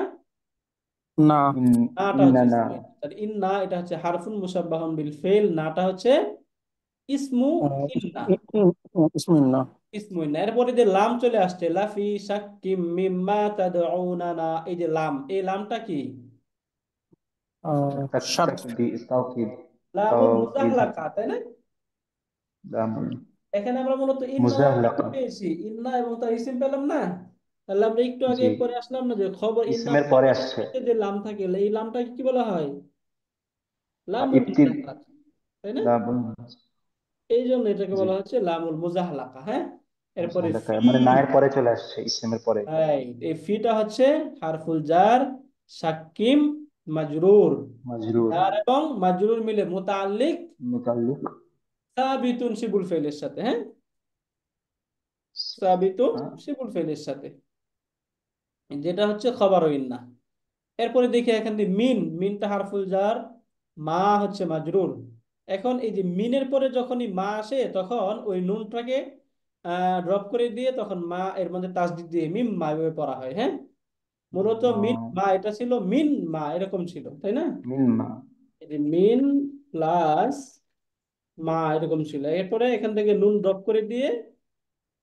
না। ইন নাটা ইন্না হচ্ছে না। ইসমু ইন্না। তাহলে ইন্না এটা হচ্ছে হারফুন মুসাব্বাহুন বিল ফেল, নাটা হচ্ছে ইসমু ইন্না। ইসমিন না। ইসমু ইন্না। এরপরে যে লাম চলে আসছে, লাফি শাক্কিম মিম্মা তাদউনানা, এই যে লাম, এই লামটা কি? সাত। তাওকিদ। লামুল তাওকিদ। মুজাহলাকা, তাই না? লামুল এখানে আমরা মূলত ইন্না নামটা কি মুজাহলাকা। পেয়েছি? ইন্না এবং তার ইসিম পেলাম না? তাহলে আমরা একটু আগে জি, পরে আসলাম না যে খবর ইন্না ইসমের পরে আসছে। যে লাম থাকে, এই লামটাকে কি বলা হয়? লামুল ইবতিল মুজাহলাকা, তাই না? লামুল এই জন্য এটাকে জি, বলা হচ্ছে লামুল মুজাহলাকা। হ্যাঁ। এরপরে মুজাহলাকা ফি, মানে নায়ের পরে চলে আসছে, ইসমের পরে। রাইট, এই ফিটা হচ্ছে হারফুল জার, সাক্কিম, মাজরুর। মাজরুর। জার এবং মাজরুর মিলে মুতাআল্লিক মুতাল্লিক। সাবিতুন শিবুল ফেলের সাথে। হ্যাঁ, সাবিতুন হ্যাঁ, শিবুল ফেলের সাথে, যেটা হচ্ছে খবর ইন্না। এরপরে দেখি এখান থেকে মিন, মিনটা হারফুল জার, মা হচ্ছে মাজরুর। এখন এই যে মিনের পরে যখনই মা আসে তখন ওই নুনটাকে ড্রপ করে দিয়ে তখন মা এর মধ্যে তাসদিদ দিয়ে মিম মা এভাবে পড়া হয়। হ্যাঁ, মূলত মিন মা এটা ছিল মিন মা এরকম ছিল, তাই না? মিন মা। এই যে মিন প্লাস মা এরকম ছিল, এরপরে এখান থেকে নুন ড্রপ করে দিয়ে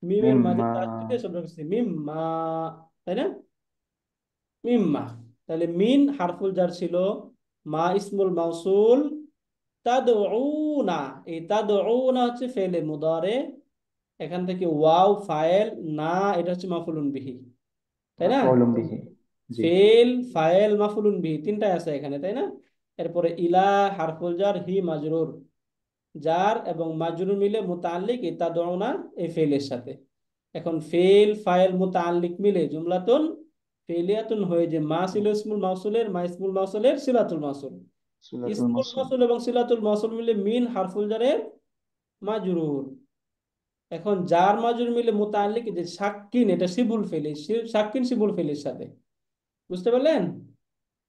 মিমের মিম মাঝে মা। তাসদিদ দিয়ে শব্দ করছে মিম মা, তাই না? মিম্মা। তাহলে মিন হারফুল জার ছিল, মা ইসমুল মাউসুল, তাদউনা, এই তাদউনা হচ্ছে ফেলে মুদারে, এখান থেকে ওয়াও ফায়েল, না এটা হচ্ছে মাফুলুন বিহি, তাই না? মাফউলুম বিহি। জি। ফেল ফায়েল মাফুলুন বিহি তিনটাই আছে এখানে, তাই না? এরপরে ইলা হারফুল জার, হি মাজরুর, জার এবং মাজরুর মিলে মুতাআল্লিক এই তাদউনা এই ফেলের সাথে। এখন ফেল ফাইল মুতাআল্লিক মিলে জুমলাতুন ফেলিয়াতুন হয়ে যে মা ছিল ইসমুল মাউসুলের, মা ইসমুল মাউসুলের সিলাতুল মাউসুল, সিলাতুল ইসমুল মাউসুল। মাউসুল এবং সিলাতুল মাউসুল মিলে মিন হারফুল জারের মাজরুর। এখন জার মাজরুর মিলে মুতাআল্লিক যে সাক্কিন, এটা শিবুল ফেলি, সাক্কিন শিবুল ফেলির সাথে, বুঝতে পারলেন?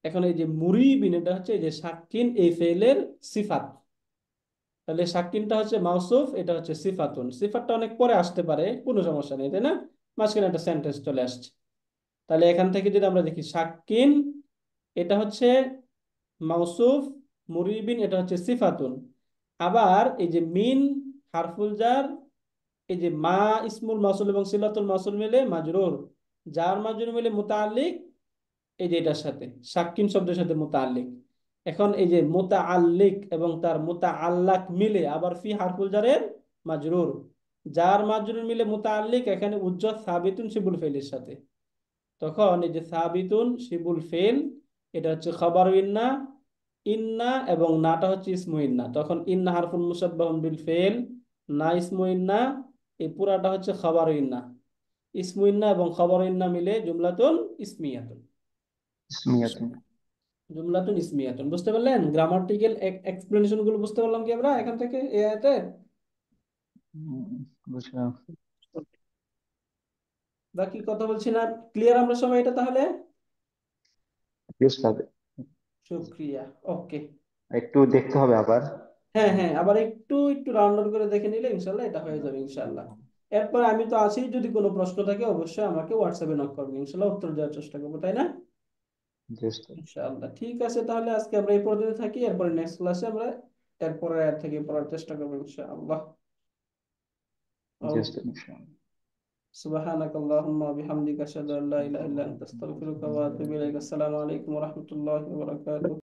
এখন এই যে মুরিবিন, এটা হচ্ছে এই যে সাক্কিন এই ফেলের সিফাত। তাহলে সাক্কিনটা হচ্ছে মাউসুফ, এটা হচ্ছে সিফাতুন। সিফাতটা অনেক পরে আসতে পারে, কোনো সমস্যা নেই, তাই না? মাঝখানে একটা সেন্টেন্স চলে আসছে। তাহলে এখান থেকে যদি আমরা দেখি সাক্কিন, এটা হচ্ছে মাউসুফ, মুরিবিন এটা হচ্ছে সিফাতুন। আবার এই যে মিন হারফুল জার, এই যে মা ইসমুল মাউসুল এবং সিলাতুল মাউসুল মিলে মাজরুর, জার মাজরুর মিলে মুতাআল্লিক এই যে এটার সাথে, সাক্কিন শব্দের সাথে মুতাআল্লিক। এখন এই যে মুতাআল্লিক এবং তার মুতাআল্লাক মিলে আবার ফি হারফুল জারের মাজরুর, জার মাজরুর মিলে মুতাআল্লিক এখানে উজ্জত সাবিতুন শিবুল ফেলের সাথে। তখন এই যে সাবিতুন শিবুল ফেল, এটা হচ্ছে খবর ইন্না, ইন্না এবং নাটা হচ্ছে ইসমু ইন্না। তখন ইন্না হারফুল মুসাব্বাহুন বিল ফেল, না ইসমু ইন্না, এই পুরাটা হচ্ছে খবর ইন্না। ইসমু ইন্না এবং খবর ইন্না মিলে জুমলাতুন ইসমিয়াতুন। ইসমিয়াতুন। জুমলাতুন ইসমিয়াতুন, বুঝতে পারলেন? গ্রামাটিক্যাল এক্সপ্লেনেশন গুলো বুঝতে পারলাম কি আমরা এখান থেকে এই আয়াতে? বুঝলাম। বাকি কথা বলছি না, ক্লিয়ার আমরা সবাই এটা তাহলে? বুঝতে হবে। শুক্রিয়া। ওকে। একটু দেখতে হবে আবার। হ্যাঁ হ্যাঁ, আবার একটু একটু রাউন্ড আউট করে দেখে নিলে ইনশাল্লাহ এটা হয়ে যাবে ইনশাল্লাহ। এরপর আমি তো আছি, যদি কোনো প্রশ্ন থাকে অবশ্যই আমাকে হোয়াটসঅ্যাপে নক করবেন, ইনশাল্লাহ উত্তর দেওয়ার চেষ্টা করবো, তাই না? বুঝতে ইনশাআল্লাহ। ঠিক আছে, তাহলে আজকে আমরা এই পর্যন্ত থাকি, এরপরে নেক্সট ক্লাসে আমরা এরপরে আয়াত থেকে পড়ার চেষ্টা করবো ইনশাআল্লাহ। বুঝতে ওকে। সুবহানাক আল্লাহুম্মা ওয়া বিহামদিকা আশহাদু আল্লা ইলাহা ইল্লা আনতা আস্তাগফিরুকা ওয়া আতুবু ইলাইক। আসসালামু আলাইকুম ওয়া রাহমাতুল্লাহি ওয়া বারাকাতুহু।